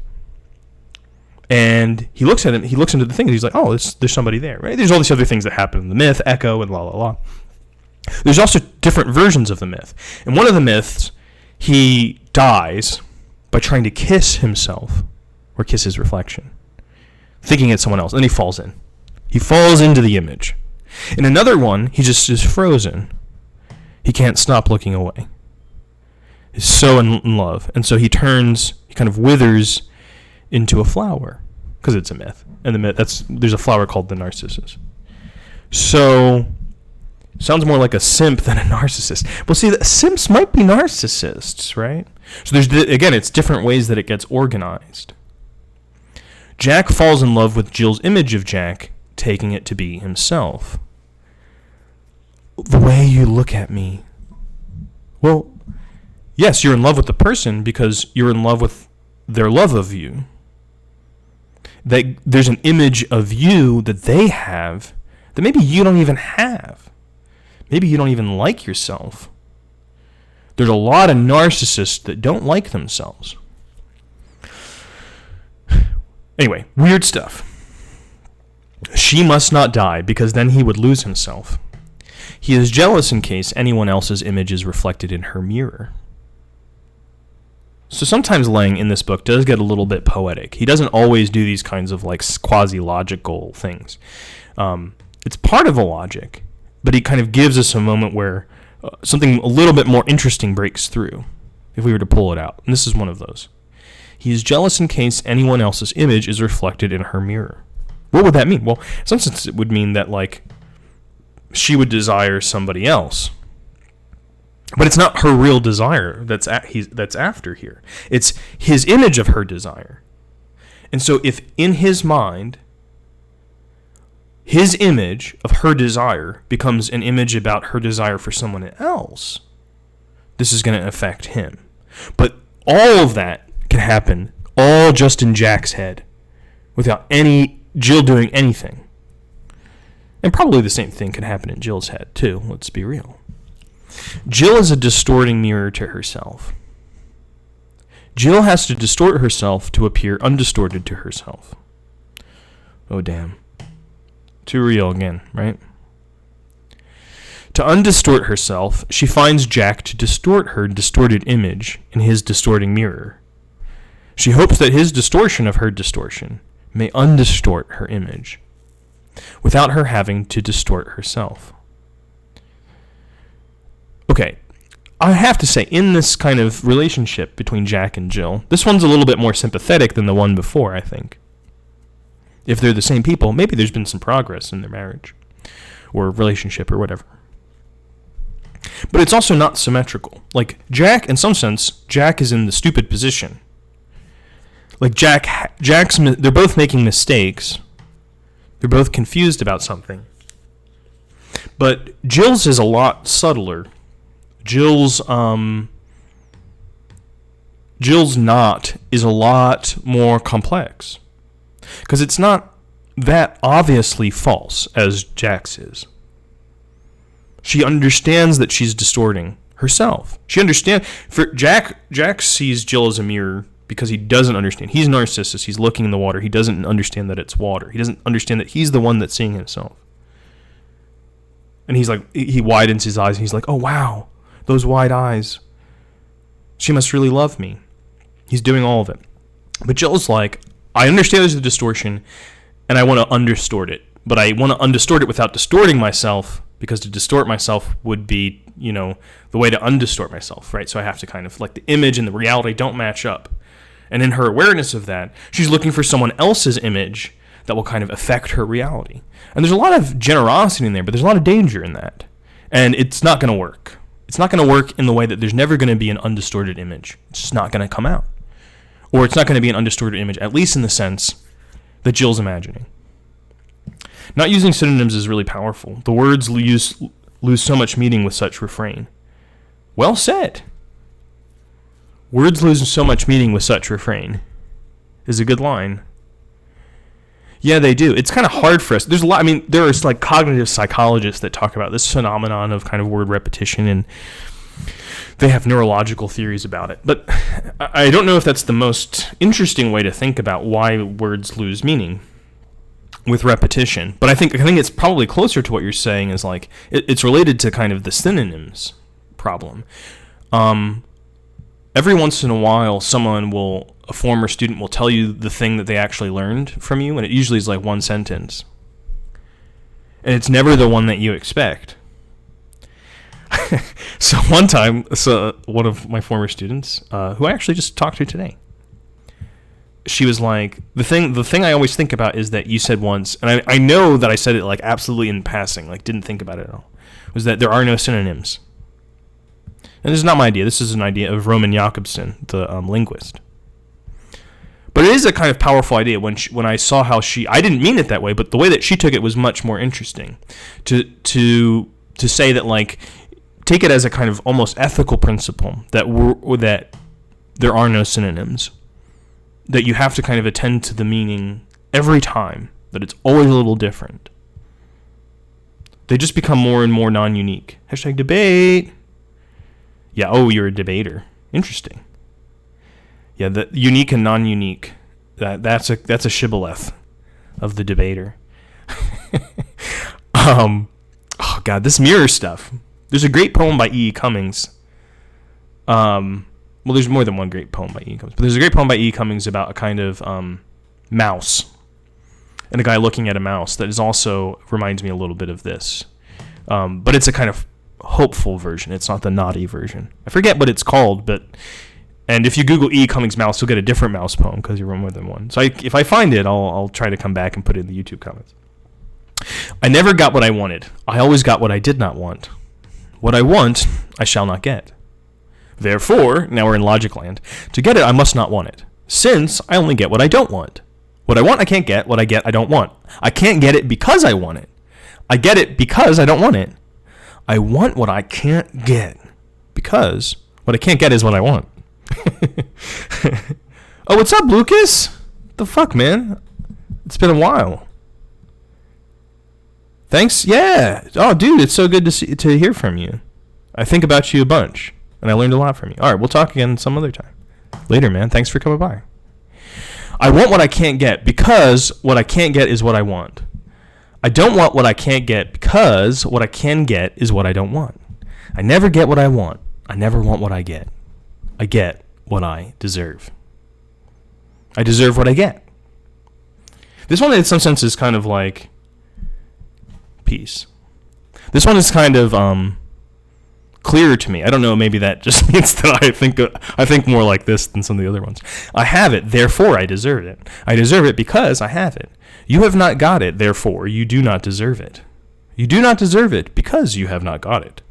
[SPEAKER 1] And he looks at it, he looks into the thing, and he's like, oh, there's somebody there, right? There's all these other things that happen in the myth, echo, and la, la, la. There's also different versions of the myth. In one of the myths, he dies by trying to kiss himself, or kiss his reflection, thinking it's someone else, and then he falls in. He falls into the image. In another one, he just is frozen. He can't stop looking away. He's so in love. And so he kind of withers into a flower, because it's a myth. And there's a flower called the Narcissus. So, sounds more like a simp than a narcissist. Well, see, the simps might be narcissists, right? So again, it's different ways that it gets organized. Jack falls in love with Jill's image of Jack, taking it to be himself. The way you look at me. Well, yes, you're in love with the person because you're in love with their love of you. There's an image of you that they have that maybe you don't even have. Maybe you don't even like yourself. There's a lot of narcissists that don't like themselves. Anyway, weird stuff. She must not die, because then he would lose himself. He is jealous in case anyone else's image is reflected in her mirror. So sometimes Laing in this book does get a little bit poetic. He doesn't always do these kinds of quasi-logical things. It's part of the logic, but he kind of gives us a moment where something a little bit more interesting breaks through, if we were to pull it out. And this is one of those. He is jealous in case anyone else's image is reflected in her mirror. What would that mean? Well, in some sense, it would mean that, she would desire somebody else. But it's not her real desire that's after here. It's his image of her desire. And so if in his mind, his image of her desire becomes an image about her desire for someone else, this is going to affect him. But all of that can happen all just in Jack's head without Jill doing anything. And probably the same thing could happen in Jill's head, too. Let's be real. Jill is a distorting mirror to herself. Jill has to distort herself to appear undistorted to herself. Oh, damn. Too real again, right? To undistort herself, she finds Jack to distort her distorted image in his distorting mirror. She hopes that his distortion of her distortion may undistort her image, without her having to distort herself. Okay, I have to say, in this kind of relationship between Jack and Jill, this one's a little bit more sympathetic than the one before, I think. If they're the same people, maybe there's been some progress in their marriage or relationship or whatever. But it's also not symmetrical. Like, Jack, in some sense, Jack is in the stupid position. Like, they're both making mistakes. They're both confused about something. But Jill's is a lot subtler. Jill's knot is a lot more complex. Because it's not that obviously false as Jack's is. She understands that she's distorting herself. She understands. For Jack sees Jill as a mirror because he doesn't understand. He's a narcissist. He's looking in the water. He doesn't understand that it's water. He doesn't understand that he's the one that's seeing himself. And he's like, he widens his eyes and he's like, oh wow, those wide eyes. She must really love me. He's doing all of it. But Jill's like, I understand there's a distortion and I want to undistort it. But I want to undistort it without distorting myself, because to distort myself would be, the way to undistort myself, right? So I have to kind of, like, the image and the reality don't match up. And in her awareness of that, she's looking for someone else's image that will kind of affect her reality. And there's a lot of generosity in there, but there's a lot of danger in that. And it's not going to work. It's not going to work in the way that there's never going to be an undistorted image. It's just not going to come out. Or it's not going to be an undistorted image, at least in the sense that Jill's imagining. Not using synonyms is really powerful. The words lose so much meaning with such refrain. Well said. Words lose so much meaning with such refrain is a good line. Yeah, they do. It's kind of hard for us. There's a lot. There are like cognitive psychologists that talk about this phenomenon of kind of word repetition, and they have neurological theories about it. But I don't know if that's the most interesting way to think about why words lose meaning with repetition. But I think it's probably closer to what you're saying is like it's related to kind of the synonyms problem. Every once in a while, a former student will tell you the thing that they actually learned from you, and it usually is like one sentence. And it's never the one that you expect. So one time, one of my former students, who I actually just talked to today, she was like, the thing I always think about is that you said once, and I know that I said it like absolutely in passing, like didn't think about it at all, was that there are no synonyms. And this is not my idea. This is an idea of Roman Jakobson, the linguist. But it is a kind of powerful idea. When I saw how I didn't mean it that way, but the way that she took it was much more interesting. To say that, like, take it as a kind of almost ethical principle that there are no synonyms. That you have to kind of attend to the meaning every time. That it's always a little different. They just become more and more non-unique. #debate. Yeah, oh, you're a debater. Interesting. Yeah, the unique and non-unique. That's a shibboleth of the debater. Oh God, this mirror stuff. There's a great poem by E. Cummings. Well, there's more than one great poem by E. Cummings, but there's a great poem by E. Cummings about a kind of mouse, and a guy looking at a mouse that is also reminds me a little bit of this, but it's a kind of hopeful version. It's not the naughty version. I forget what it's called, and if you Google E. Cummings mouse, you'll get a different mouse poem because you wrote more than one. So if I find it, I'll try to come back and put it in the YouTube comments. I never got what I wanted. I always got what I did not want. What I want, I shall not get. Therefore, now we're in logic land, to get it, I must not want it, since I only get what I don't want. What I want, I can't get. What I get, I don't want. I can't get it because I want it. I get it because I don't want it. I want what I can't get, because what I can't get is what I want. Oh, what's up, Lucas? What the fuck, man? It's been a while. Thanks. Yeah. Oh, dude, it's so good to hear from you. I think about you a bunch, and I learned a lot from you. All right, we'll talk again some other time. Later, man. Thanks for coming by. I want what I can't get because what I can't get is what I want. I don't want what I can't get because what I can get is what I don't want. I never get what I want. I never want what I get. I get what I deserve. I deserve what I get. This one, in some sense, is kind of like peace. This one is kind of clearer to me. I don't know. Maybe that just means that I think more like this than some of the other ones. I have it, therefore I deserve it. I deserve it because I have it. You have not got it, therefore you do not deserve it. You do not deserve it because you have not got it.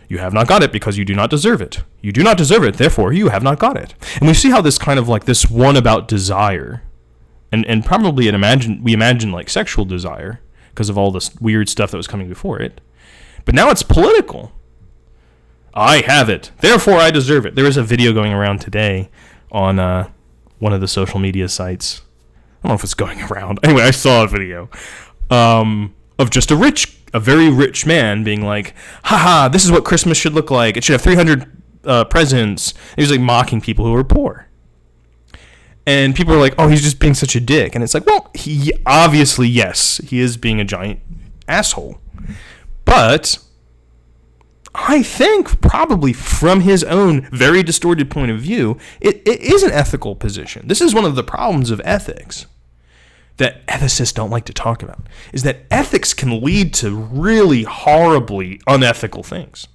[SPEAKER 1] You have not got it because you do not deserve it. You do not deserve it, therefore you have not got it. And we see how this kind of like this one about desire, and probably we imagine like sexual desire because of all this weird stuff that was coming before it. But now it's political. I have it, therefore I deserve it. There was a video going around today on one of the social media sites. I don't know if it's going around. Anyway, I saw a video of just a very rich man being like, haha, this is what Christmas should look like. It should have 300 presents. And he was like mocking people who are poor. And people are like, oh, he's just being such a dick. And it's like, well, he obviously, yes, he is being a giant asshole. But I think probably from his own very distorted point of view, it is an ethical position. This is one of the problems of ethics that ethicists don't like to talk about, is that ethics can lead to really horribly unethical things.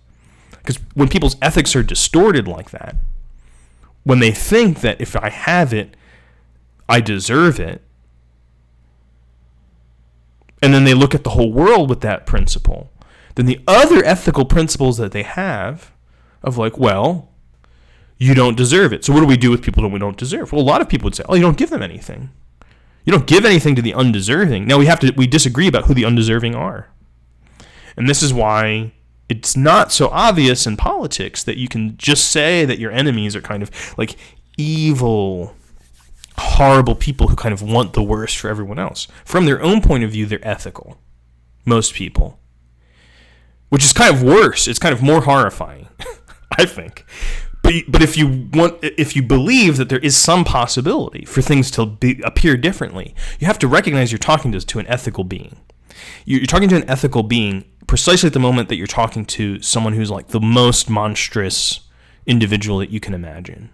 [SPEAKER 1] Because when people's ethics are distorted like that, when they think that if I have it, I deserve it, and then they look at the whole world with that principle, then the other ethical principles that they have of like, well, you don't deserve it. So what do we do with people that we don't deserve? Well, a lot of people would say, oh, you don't give them anything. You don't give anything to the undeserving. Now we disagree about who the undeserving are. And this is why it's not so obvious in politics that you can just say that your enemies are kind of like evil, horrible people who kind of want the worst for everyone else. From their own point of view, they're ethical. Most people. Which is kind of worse. It's kind of more horrifying, I think. But if you believe that there is some possibility for things to appear differently, you have to recognize you're talking to an ethical being. You're talking to an ethical being precisely at the moment that you're talking to someone who's like the most monstrous individual that you can imagine.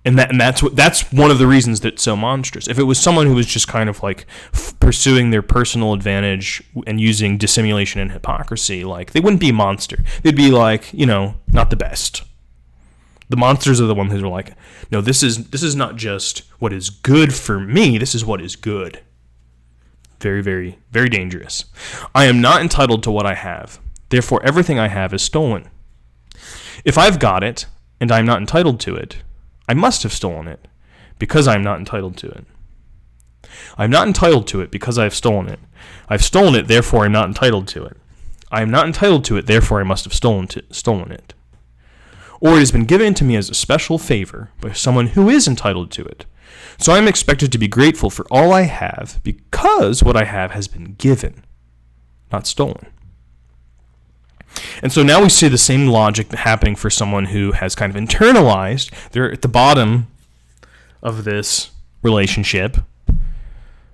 [SPEAKER 1] And that's one of the reasons that it's so monstrous. If it was someone who was just kind of like pursuing their personal advantage and using dissimulation and hypocrisy, like they wouldn't be a monster. They'd be like, not the best. The monsters are the ones who are like, no, this is not just what is good for me. This is what is good. Very, very, very dangerous. I am not entitled to what I have. Therefore, everything I have is stolen. If I've got it and I'm not entitled to it, I must have stolen it because I'm not entitled to it. I'm not entitled to it because I have stolen it. I've stolen it, therefore I'm not entitled to it. I am not entitled to it, therefore I must have stolen it. Or it has been given to me as a special favor by someone who is entitled to it. So I am expected to be grateful for all I have because what I have has been given, not stolen. And so now we see the same logic happening for someone who has kind of internalized. They're at the bottom of this relationship.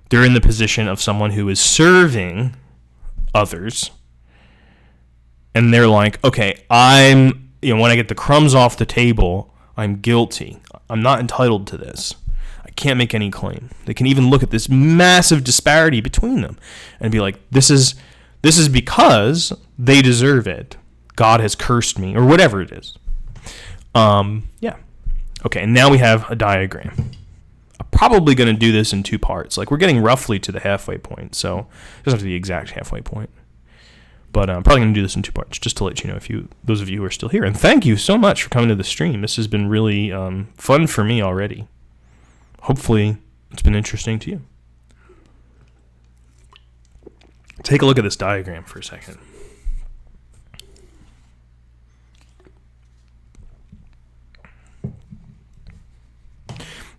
[SPEAKER 1] They're in the position of someone who is serving others. And they're like, okay, when I get the crumbs off the table, I'm guilty. I'm not entitled to this. I can't make any claim. They can even look at this massive disparity between them and be like, this is because they deserve it. God has cursed me, or whatever it is. Yeah. Okay, and now we have a diagram. I'm probably going to do this in two parts. Like, we're getting roughly to the halfway point, so it doesn't have to be the exact halfway point. But I'm probably going to do this in two parts, just to let you know, those of you who are still here. And thank you so much for coming to the stream. This has been really fun for me already. Hopefully, it's been interesting to you. Take a look at this diagram for a second.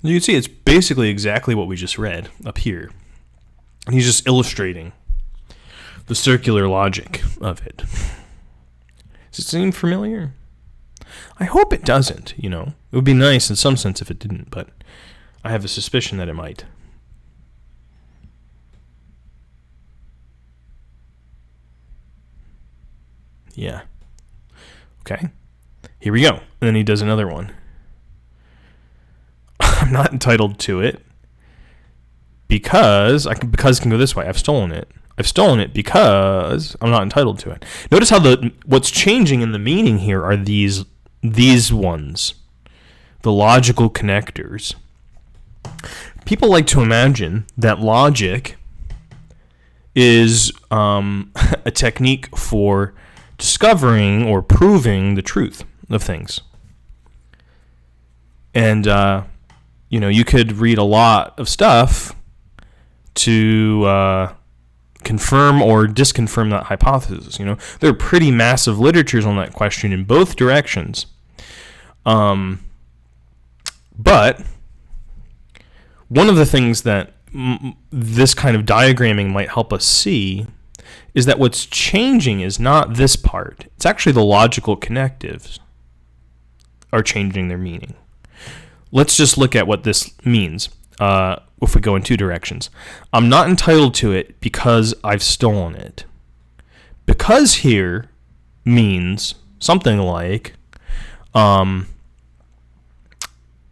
[SPEAKER 1] You can see it's basically exactly what we just read up here. And he's just illustrating the circular logic of it. Does it seem familiar? I hope it doesn't, It would be nice in some sense if it didn't, but I have a suspicion that it might. Yeah. Okay. Here we go. And then he does another one. I'm not entitled to it because because it can go this way. I've stolen it. I've stolen it because I'm not entitled to it. Notice how what's changing in the meaning here are these ones, the logical connectors. People like to imagine that logic is a technique for discovering or proving the truth of things. And, you could read a lot of stuff to confirm or disconfirm that hypothesis. There are pretty massive literatures on that question in both directions. But one of the things that this kind of diagramming might help us see is that what's changing is not this part. It's actually the logical connectives are changing their meaning. Let's just look at what this means if we go in two directions. I'm not entitled to it because I've stolen it. Because here means something like that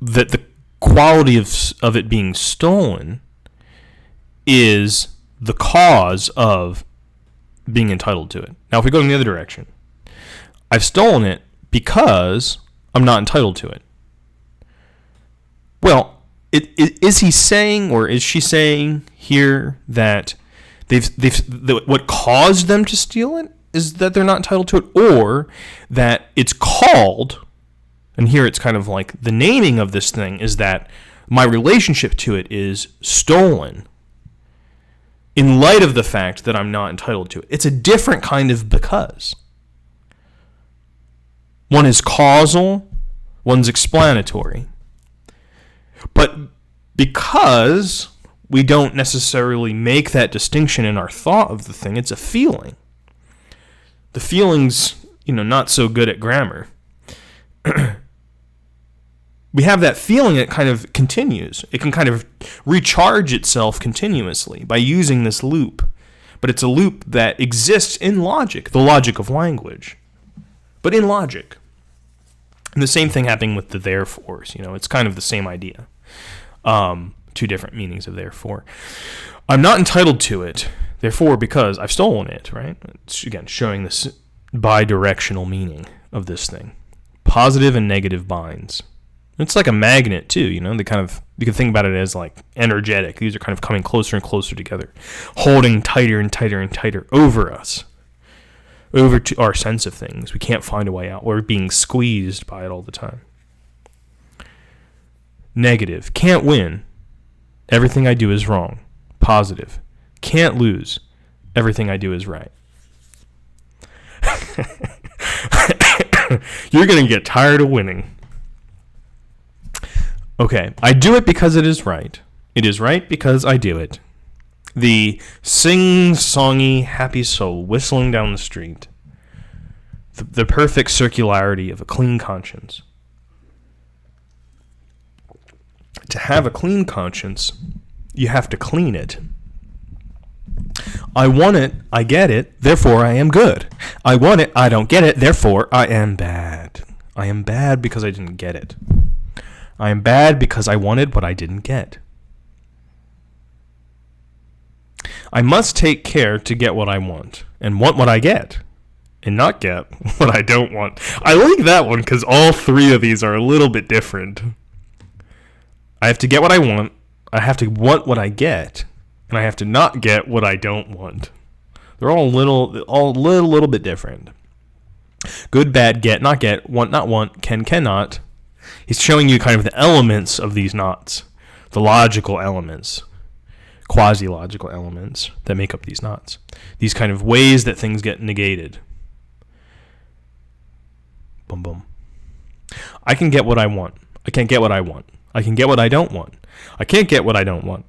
[SPEAKER 1] the quality of it being stolen is the cause of being entitled to it. Now, if we go in the other direction, I've stolen it because I'm not entitled to it. Well, is he saying, or is she saying here that what caused them to steal it is that they're not entitled to it, or that it's called, and here it's kind of like the naming of this thing is that my relationship to it is stolen in light of the fact that I'm not entitled to it. It's a different kind of because. One is causal, one's explanatory. But because we don't necessarily make that distinction in our thought of the thing, it's a feeling. The feeling's, not so good at grammar. We have that feeling, it kind of continues. It can kind of recharge itself continuously by using this loop. But it's a loop that exists in logic, the logic of language. But in logic. And the same thing happening with the therefores. It's kind of the same idea. Two different meanings of therefore. I'm not entitled to it, therefore, because I've stolen it, right? It's, again, showing this bi-directional meaning of this thing. Positive and negative binds. It's like a magnet, too, They kind of, you can think about it as like energetic. These are kind of coming closer and closer together, holding tighter and tighter and tighter over us, over to our sense of things. We can't find a way out. We're being squeezed by it all the time. Negative, can't win. Everything I do is wrong. Positive, can't lose. Everything I do is right. You're going to get tired of winning. Okay, I do it because it is right. It is right because I do it. The sing-songy, happy soul whistling down the street. The perfect circularity of a clean conscience. To have a clean conscience, you have to clean it. I want it, I get it, therefore I am good. I want it, I don't get it, therefore I am bad. I am bad because I didn't get it. I am bad because I wanted what I didn't get. I must take care to get what I want, and want what I get, and not get what I don't want. I like that one because all three of these are a little bit different. I have to get what I want, I have to want what I get, and I have to not get what I don't want. They're all a little bit different. Good, bad, get, not want, cannot. He's showing you kind of the elements of these knots, the logical elements, quasi-logical elements that make up these knots. These kind of ways that things get negated. Boom, boom. I can get what I want. I can't get what I want. I can get what I don't want. I can't get what I don't want.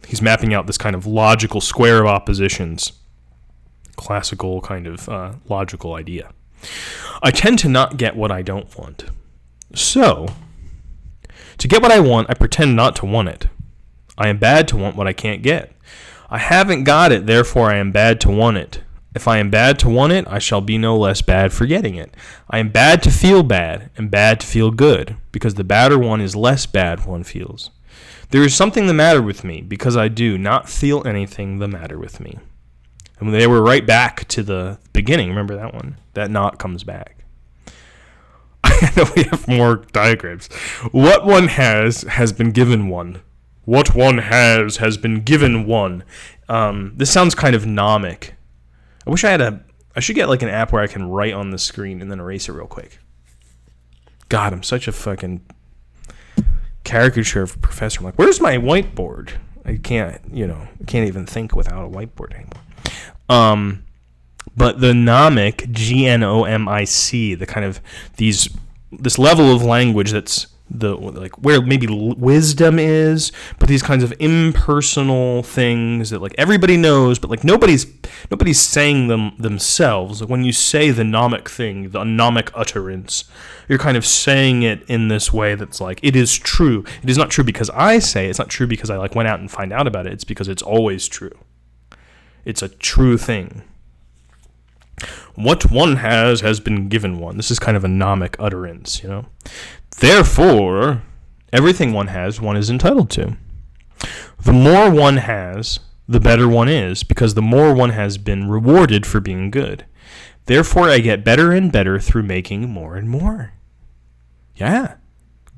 [SPEAKER 1] He's mapping out this kind of logical square of oppositions. Classical kind of logical idea. I tend to not get what I don't want. So, to get what I want, I pretend not to want it. I am bad to want what I can't get. I haven't got it, therefore I am bad to want it. If I am bad to want it, I shall be no less bad for getting it. I am bad to feel bad and bad to feel good, because the badder one is less bad one feels. There is something the matter with me, because I do not feel anything the matter with me. And they were right back to the beginning. Remember that one? That knot comes back. I know we have more diagrams. What one has been given one. What one has been given one. This sounds kind of gnomic. I wish I should get like an app where I can write on the screen and then erase it real quick. God, I'm such a fucking caricature of a professor. I'm like, where's my whiteboard? I can't even think without a whiteboard anymore. But the gnomic, gnomic, the kind of this level of language that's where maybe wisdom is, but these kinds of impersonal things that like everybody knows, but like nobody's saying them themselves. Like when you say the gnomic thing, the gnomic utterance, you're kind of saying it in this way that's like, it is true. It is not true because I say it. It's not true because I like went out and find out about it. It's because it's always true. It's a true thing. What one has been given one. This is kind of a gnomic utterance, Therefore, everything one is entitled to. The more one has, the better one is, because the more one has been rewarded for being good. Therefore, I get better and better through making more and more. Yeah.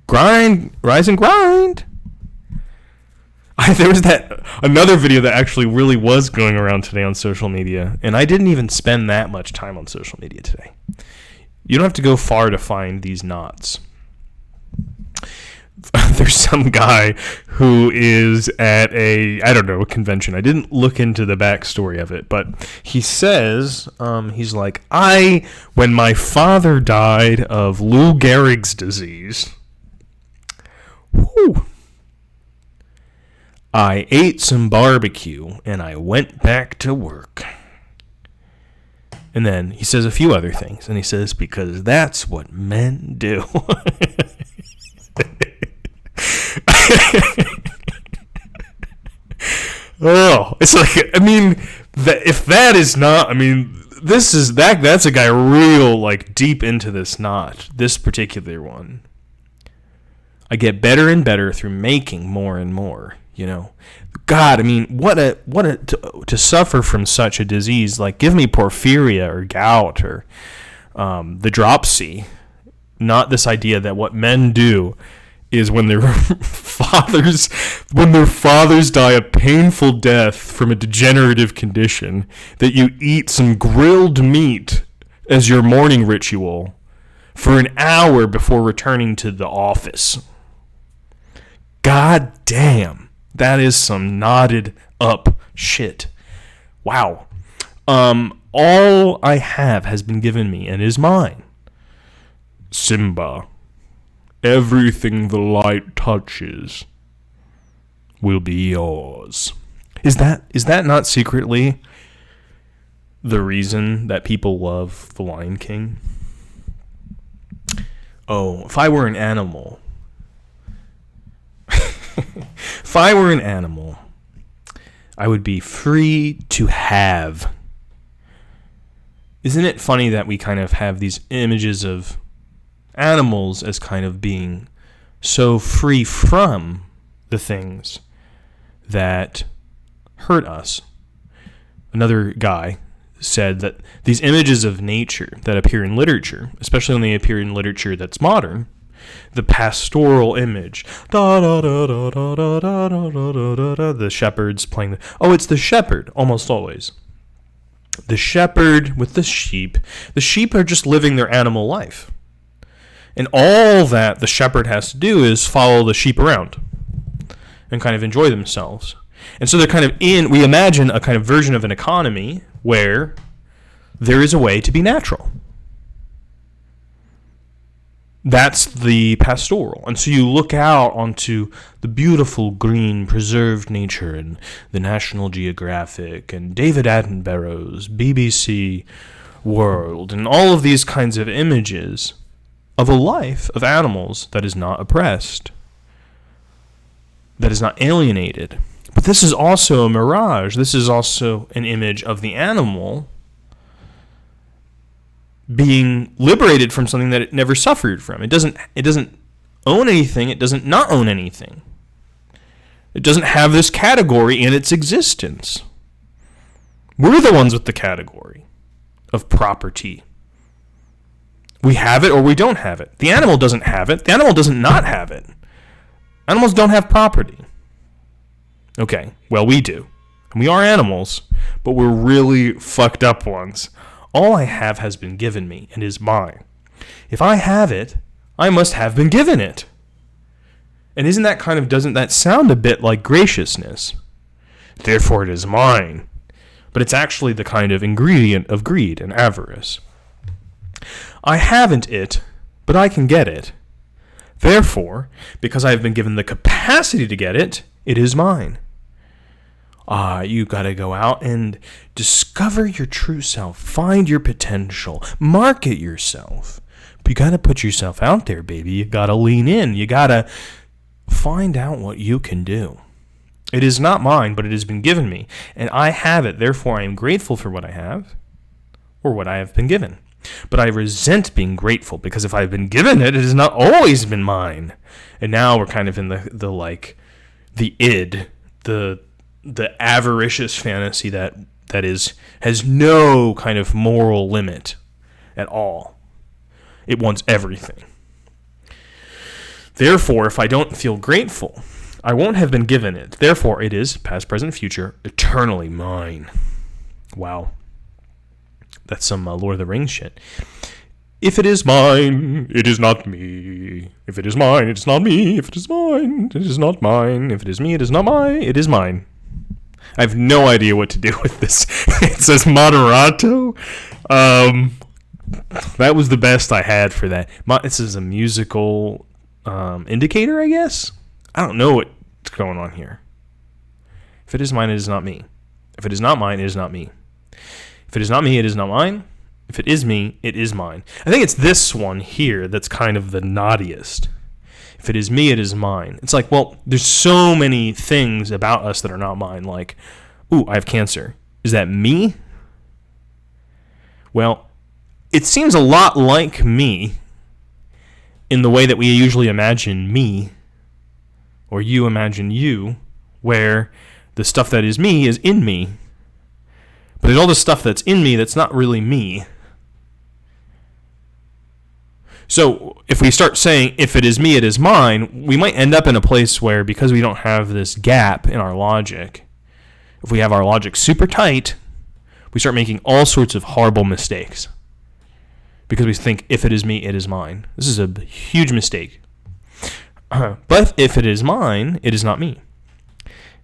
[SPEAKER 1] Grind, rise and grind. There was another video that actually really was going around today on social media, and I didn't even spend that much time on social media today. You don't have to go far to find these knots. There's some guy who is at a convention. I didn't look into the backstory of it, but he says, he's like, when my father died of Lou Gehrig's disease, I ate some barbecue and I went back to work. And then he says a few other things, and he says, because that's what men do. Oh, it's like, if that is not, this is that's a guy real like deep into this knot, this particular one. I get better and better through making more and more, God, what to suffer from such a disease, like give me porphyria or gout or the dropsy, not this idea that what men do is when their fathers die a painful death from a degenerative condition, that you eat some grilled meat as your morning ritual for an hour before returning to the office. God damn, that is some knotted up shit. Wow. All I have has been given me and is mine. Simba. Everything the light touches will be yours. Is that not secretly the reason that people love The Lion King? Oh, if I were an animal, I would be free to have. Isn't it funny that we kind of have these images of animals as kind of being so free from the things that hurt us? Another guy said that these images of nature that appear in literature, especially when they appear in literature that's modern, the pastoral image, the shepherds playing it's the shepherd almost always. The shepherd with the sheep are just living their animal life. And all that the shepherd has to do is follow the sheep around and kind of enjoy themselves. And so they're kind of we imagine a kind of version of an economy where there is a way to be natural. That's the pastoral. And so you look out onto the beautiful green preserved nature and the National Geographic and David Attenborough's BBC World and all of these kinds of images of a life of animals that is not oppressed, that is not alienated. But this is also a mirage. This is also an image of the animal being liberated from something that it never suffered from. It doesn't own anything. It doesn't not own anything. It doesn't have this category in its existence. We're the ones with the category of property. We have it or we don't have it. The animal doesn't have it. The animal doesn't not have it. Animals don't have property. Okay, well, we do. And we are animals, but we're really fucked up ones. All I have has been given me and is mine. If I have it, I must have been given it. And doesn't that sound a bit like graciousness? Therefore it is mine. But it's actually the kind of ingredient of greed and avarice. I haven't it, but I can get it. Therefore, because I have been given the capacity to get it, it is mine. You gotta go out and discover your true self, find your potential, market yourself. But you gotta put yourself out there, baby. You gotta lean in. You gotta find out what you can do. It is not mine, but it has been given me, and I have it. Therefore, I am grateful for what I have, or what I have been given. But I resent being grateful, because if I've been given it, it has not always been mine. And now we're kind of in the id, the avaricious fantasy that has no kind of moral limit at all. It wants everything. Therefore, if I don't feel grateful, I won't have been given it. Therefore, it is, past, present, future, eternally mine. Wow. That's some Lord of the Rings shit. If it is mine, it is not me. If it is mine, it is not me. If it is mine, it is not mine. If it is me, it is not mine. It is mine. I have no idea what to do with this. It says moderato. That was the best I had for that. This is a musical indicator, I guess? I don't know what's going on here. If it is mine, it is not me. If it is not mine, it is not me. If it is not me, it is not mine. If it is me, it is mine. I think it's this one here that's kind of the naughtiest. If it is me, it is mine. It's like, well, there's so many things about us that are not mine. Like, ooh, I have cancer. Is that me? Well, it seems a lot like me in the way that we usually imagine me, or you imagine you, where the stuff that is me is in me. But there's all the stuff that's in me that's not really me. So if we start saying, if it is me, it is mine, we might end up in a place where, because we don't have this gap in our logic, if we have our logic super tight, we start making all sorts of horrible mistakes. Because we think, if it is me, it is mine. This is a huge mistake. But if it is mine, it is not me.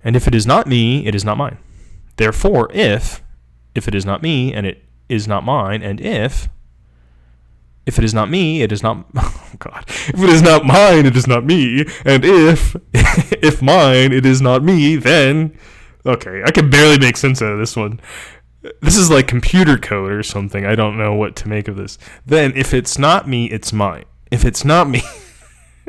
[SPEAKER 1] And if it is not me, it is not mine. Therefore, if it is not me, and it is not mine, and if it is not me, it is not... Oh, God. If it is not mine, it is not me. And if mine, it is not me, then... Okay, I can barely make sense out of this one. This is like computer code or something. I don't know what to make of this. Then, if it's not me, it's mine. If it's not me,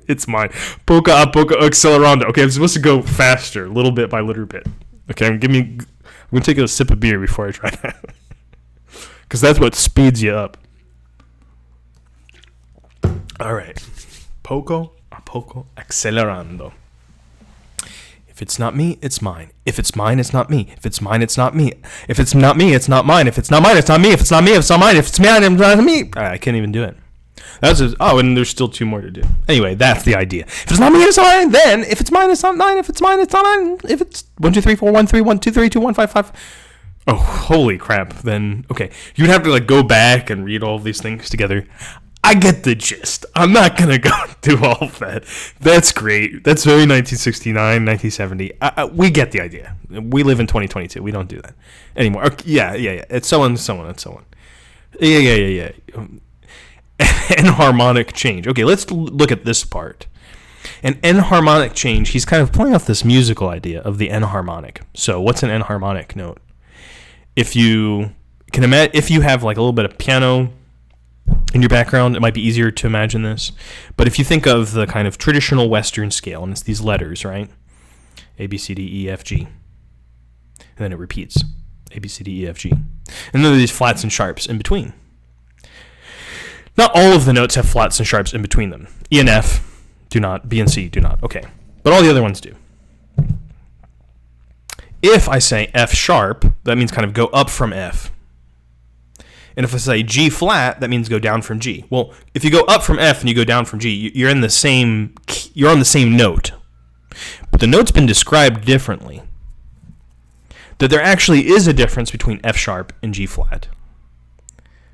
[SPEAKER 1] it's mine. Poco a poco accelerando. Okay, I'm supposed to go faster, little bit by little bit. Okay, I'm going to take a sip of beer before I try that. Because that's what speeds you up. All right. Poco a poco accelerando. If it's not me, it's mine. If it's mine, it's not me. If it's mine, it's not me. If it's not me, it's not mine. If it's not mine, it's not me. If it's not me, it's not mine. If it's mine, it's not me. I can't even do it. And there's still two more to do. Anyway, that's the idea. If it's not me, it's mine. Then, if it's mine, it's not mine. If it's mine, it's not mine. If it's 1, 2, 3, 4, 1, 3, 1, 2, 3, 2, 1, 5, 5. Oh, holy crap. Then, okay. You'd have to go back and read all of these things together. I get the gist. I'm not going to go do all of that. That's great. That's very 1969, 1970. We get the idea. We live in 2022. We don't do that anymore. Okay, yeah. It's so on. Yeah. Enharmonic change. Okay, let's look at this part. An enharmonic change, he's kind of playing off this musical idea of the enharmonic. So what's an enharmonic note? If you can imagine, if you have a little bit of piano in your background, it might be easier to imagine this. But if you think of the kind of traditional Western scale, and it's these letters, right? A, B, C, D, E, F, G. And then it repeats. A, B, C, D, E, F, G. And then there are these flats and sharps in between. Not all of the notes have flats and sharps in between them. E and F do not. B and C do not. Okay. But all the other ones do. If I say F sharp, that means kind of go up from F. And if I say G flat, that means go down from G. Well, if you go up from F and you go down from G, you're on the same note. But the note's been described differently. That there actually is a difference between F sharp and G flat.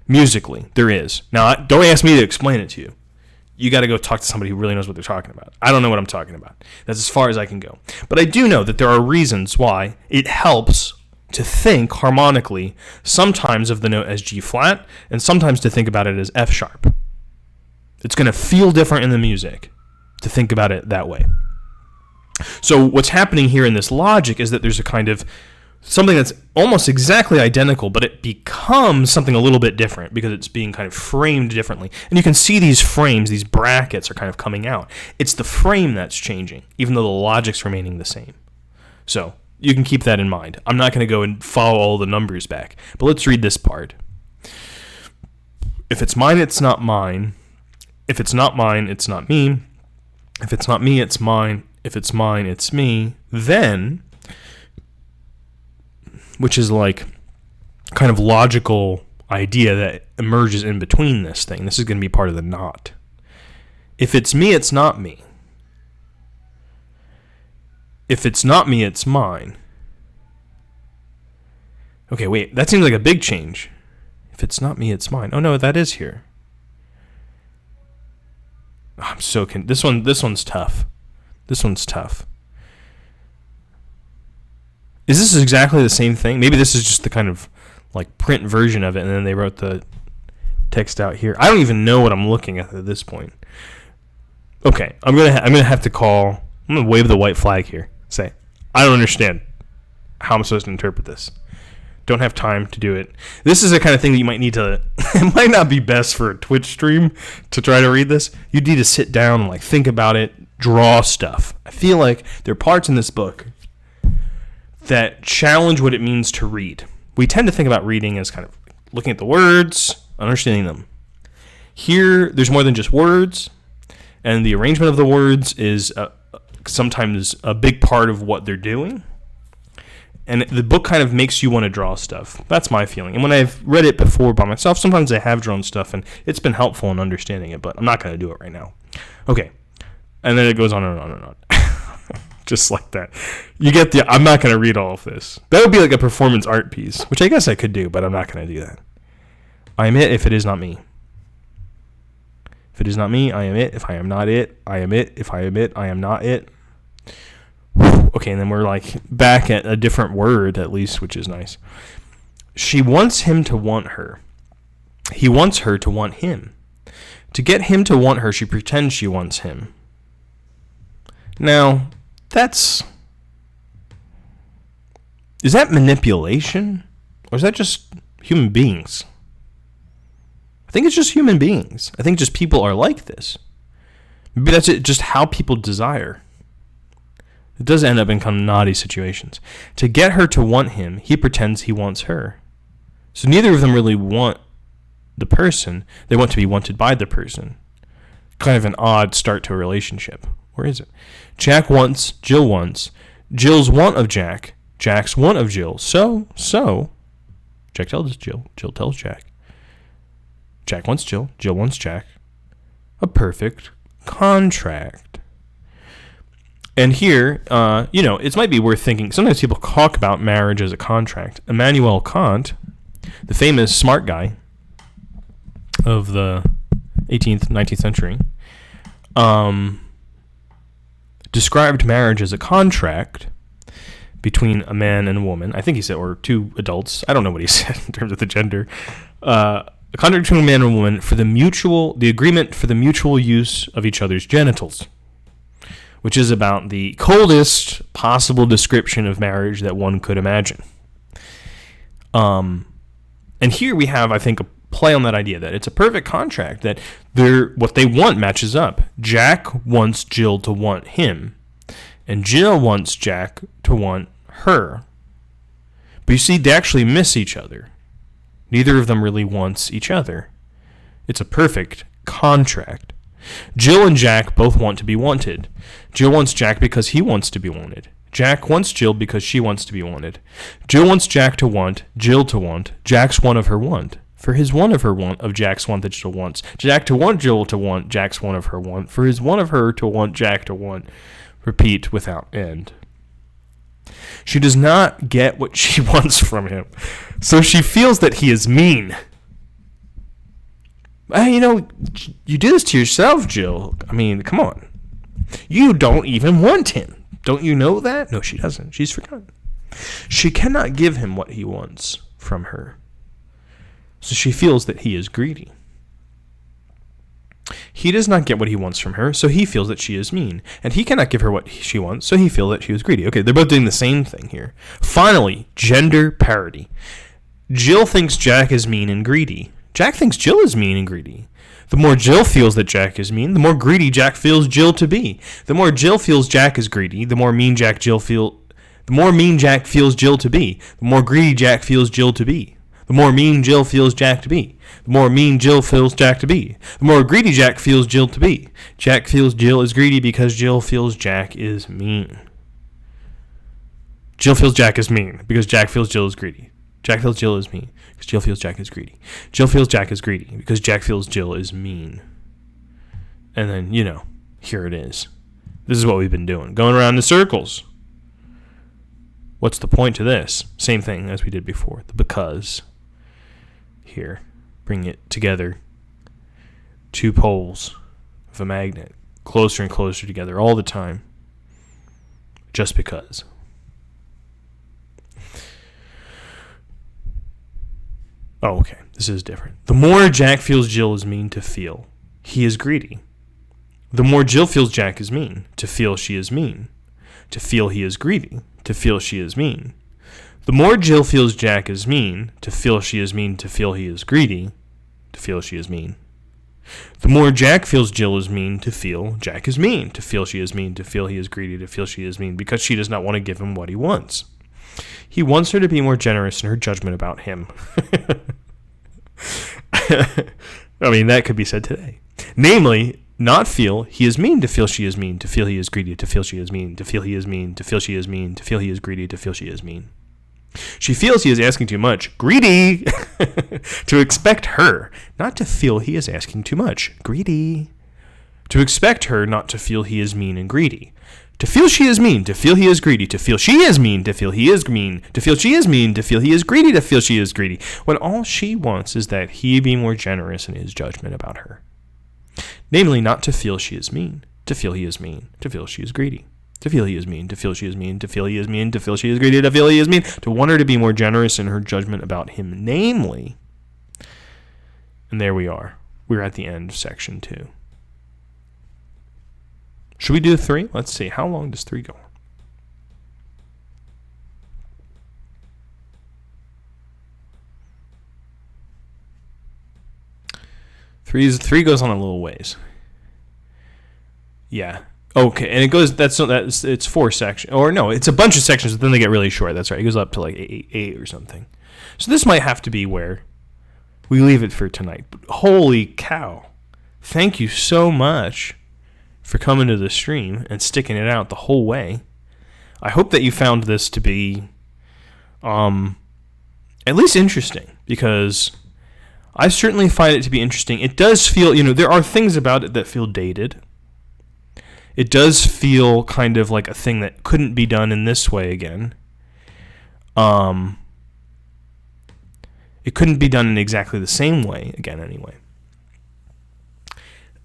[SPEAKER 1] Musically, there is. Now, don't ask me to explain it to you. You got to go talk to somebody who really knows what they're talking about. I don't know what I'm talking about. That's as far as I can go. But I do know that there are reasons why it helps to think harmonically, sometimes of the note as G flat, and sometimes to think about it as F sharp. It's going to feel different in the music to think about it that way. So what's happening here in this logic is that there's a kind of something that's almost exactly identical, but it becomes something a little bit different because it's being kind of framed differently. And you can see these frames, these brackets are kind of coming out. It's the frame that's changing, even though the logic's remaining the same. So you can keep that in mind. I'm not going to go and follow all the numbers back, but let's read this part. If it's mine, it's not mine. If it's not mine, it's not me. If it's not me, it's mine. If it's mine, it's me. Then, which is like kind of logical idea that emerges in between this thing. This is going to be part of the not. If it's me, it's not me. If it's not me, it's mine. Okay, wait, that seems like a big change. If it's not me, it's mine. Oh no, that is here. I'm so this one's tough. This one's tough. Is this exactly the same thing? Maybe this is just the kind of like print version of it, and then they wrote the text out here. I don't even know what I'm looking at this point. Okay, I'm gonna have to call. I'm gonna wave the white flag here. Say, I don't understand how I'm supposed to interpret this. Don't have time to do it. This is the kind of thing that you might need to. It might not be best for a Twitch stream to try to read this. You need to sit down and like think about it, draw stuff. I feel like there are parts in this book that challenge what it means to read. We tend to think about reading as kind of looking at the words, understanding them. Here, there's more than just words, and the arrangement of the words is sometimes a big part of what they're doing. And the book kind of makes you want to draw stuff. That's my feeling. And when I've read it before by myself, sometimes I have drawn stuff, and it's been helpful in understanding it, but I'm not going to do it right now. Okay. And then it goes on and on and on. Just like that. You get the, I'm not going to read all of this. That would be like a performance art piece, which I guess I could do, but I'm not going to do that. I am it if it is not me. If it is not me, I am it. If I am not it, I am it. If I am it, I am not it. Okay, and then we're like back at a different word at least, which is nice. She wants him to want her. He wants her to want him. To get him to want her, she pretends she wants him. Now, is that manipulation? Or is that just human beings? I think it's just human beings. I think just people are like this. Maybe that's it, just how people desire. It does end up in kind of naughty situations. To get her to want him, he pretends he wants her. So neither of them really want the person. They want to be wanted by the person. Kind of an odd start to a relationship. Where is it? Jack wants, Jill wants. Jill's want of Jack. Jack's want of Jill. So. Jack tells Jill. Jill tells Jack. Jack wants Jill. Jill wants Jack. A perfect contract. And here, it might be worth thinking. Sometimes people talk about marriage as a contract. Immanuel Kant, the famous smart guy of the 18th, 19th century, described marriage as a contract between a man and a woman. I think he said, or two adults. I don't know what he said in terms of the gender. A contract between a man and a woman for the agreement for the mutual use of each other's genitals, which is about the coldest possible description of marriage that one could imagine. And here we have, I think, a play on that idea that it's a perfect contract, that what they want matches up. Jack wants Jill to want him, and Jill wants Jack to want her. But you see, they actually miss each other. Neither of them really wants each other. It's a perfect contract. Jill and Jack both want to be wanted. Jill wants Jack because he wants to be wanted. Jack wants Jill because she wants to be wanted. Jill wants Jack to want, Jill to want, Jack's one of her want. For his one of her want of Jack's want that Jill wants. Jack to want Jill to want, Jack's one of her want. For his one of her to want, Jack to want. Repeat without end. She does not get what she wants from him, so she feels that he is mean. You do this to yourself, Jill. I mean, come on. You don't even want him. Don't you know that? No, she doesn't. She's forgotten. She cannot give him what he wants from her. So she feels that he is greedy. He does not get what he wants from her, so he feels that she is mean. And he cannot give her what she wants, so he feels that she is greedy. Okay, they're both doing the same thing here. Finally, gender parity. Jill thinks Jack is mean and greedy. Jack thinks Jill is mean and greedy. The more Jill feels that Jack is mean, the more greedy Jack feels Jill to be. The more Jill feels Jack is greedy, the more mean Jack feels Jill to be. The more greedy Jack feels Jill to be. The more mean Jill feels Jack to be. The more mean Jill feels Jack to be. The more greedy Jack feels Jill to be. Jack feels Jill is greedy because Jill feels Jack is mean. Jill feels Jack is mean because Jack feels Jill is greedy. Jack feels Jill is mean because Jill feels Jack is greedy. Jill feels Jack is greedy because Jack feels Jill is mean. And then, here it is. This is what we've been doing. Going around in circles. What's the point to this? Same thing as we did before. The because. Here. Bring it together. Two poles of a magnet. Closer and closer together all the time. Just because. Oh, okay. This is different. The more Jack feels Jill is mean to feel, he is greedy. The more Jill feels Jack is mean, to feel she is mean. To feel he is greedy. To feel she is mean. The more Jill feels Jack is mean, to feel she is mean, to feel he is greedy. To feel she is mean. The more Jack feels Jill is mean, to feel Jack is mean. To feel she is mean, to feel he is greedy. To feel she is mean, because she does not want to give him what he wants. He wants her to be more generous in her judgment about him. I mean, that could be said today. Namely, not feel he is mean to feel she is mean, to feel he is greedy, to feel she is mean, to feel he is mean, to feel she is mean, to feel he is greedy, to feel she is mean. She feels he is asking too much, greedy, to expect her not to feel he is asking too much, greedy, to expect her not to feel he is mean and greedy. To feel she is mean, to feel he is greedy, to feel she is mean, to feel he is mean, to feel she is mean, to feel he is greedy, to feel she is greedy, when all she wants is that he be more generous in his judgment about her. Namely, not to feel she is mean, to feel he is mean, to feel she is greedy, to feel he is mean, to feel she is mean, to feel he is mean, to feel she is greedy, to feel he is mean, to want her to be more generous in her judgment about him, namely. And there we are. We're at the end of section 2. Should we do 3? Let's see. How long does 3 go? Three goes on a little ways. Yeah. Okay, and it goes. It's 4 sections, or no, it's a bunch of sections. But then they get really short. That's right. It goes up to like eight or something. So this might have to be where we leave it for tonight. But holy cow! Thank you so much for coming to the stream and sticking it out the whole way. I hope that you found this to be at least interesting, because I certainly find it to be interesting. It does feel, there are things about it that feel dated. It does feel kind of like a thing that couldn't be done in this way again. It couldn't be done in exactly the same way again anyway.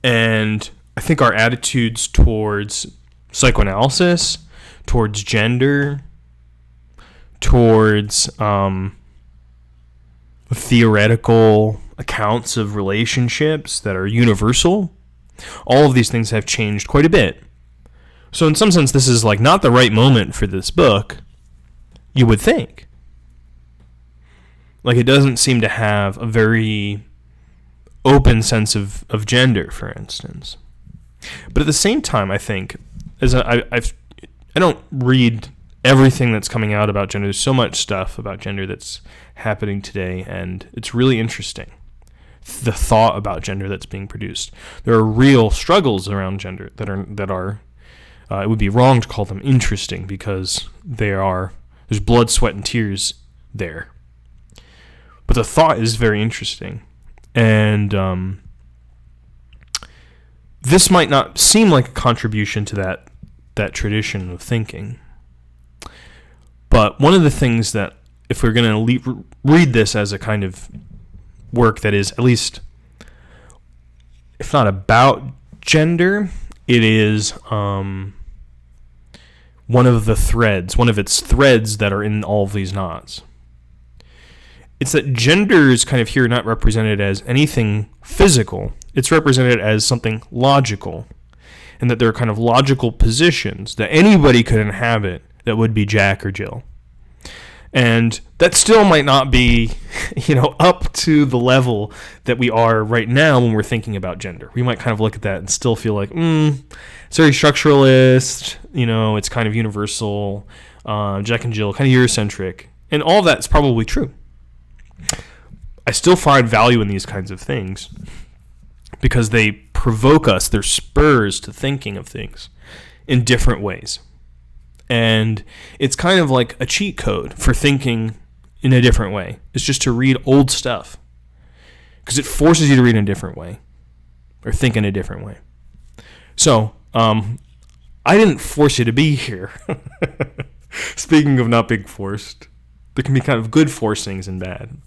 [SPEAKER 1] And I think our attitudes towards psychoanalysis, towards gender, towards theoretical accounts of relationships that are universal, all of these things have changed quite a bit. So in some sense, this is like not the right moment for this book, you would think. Like, it doesn't seem to have a very open sense of gender, for instance. But at the same time, I think, I don't read everything that's coming out about gender. There's so much stuff about gender that's happening today, and it's really interesting the thought about gender that's being produced. There are real struggles around gender that are it would be wrong to call them interesting, because there's blood, sweat, and tears there. But the thought is very interesting. And this might not seem like a contribution to that tradition of thinking. But one of the things that, if we're going to read this as a kind of work that is, at least, if not about gender, it is one of its threads that are in all of these knots. It's that gender is kind of here not represented as anything physical. It's represented as something logical, and that there are kind of logical positions that anybody could inhabit that would be Jack or Jill. And that still might not be, up to the level that we are right now when we're thinking about gender. We might kind of look at that and still feel like, it's very structuralist, it's kind of universal, Jack and Jill, kind of Eurocentric. And all of that's probably true. I still find value in these kinds of things because they provoke us, they're spurs to thinking of things in different ways. And it's kind of like a cheat code for thinking in a different way. It's just to read old stuff, because it forces you to read in a different way or think in a different way. So, I didn't force you to be here. Speaking of not being forced, there can be kind of good forcings and bad.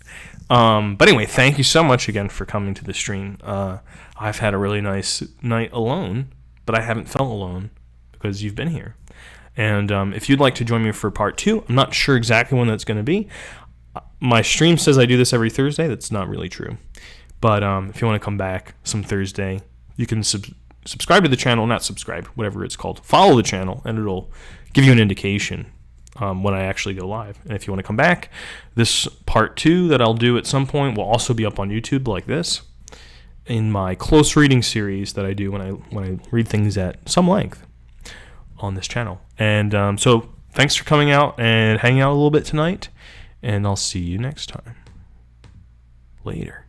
[SPEAKER 1] But anyway, thank you so much again for coming to the stream. I've had a really nice night alone, but I haven't felt alone because you've been here. And if you'd like to join me for part 2, I'm not sure exactly when that's going to be. My stream says I do this every Thursday. That's not really true. But if you want to come back some Thursday, you can subscribe to the channel. Not subscribe, whatever it's called. Follow the channel, and it'll give you an indication when I actually go live. And if you want to come back, this part 2 that I'll do at some point will also be up on YouTube like this, in my close reading series that I do when I read things at some length on this channel. And so thanks for coming out and hanging out a little bit tonight, and I'll see you next time. Later.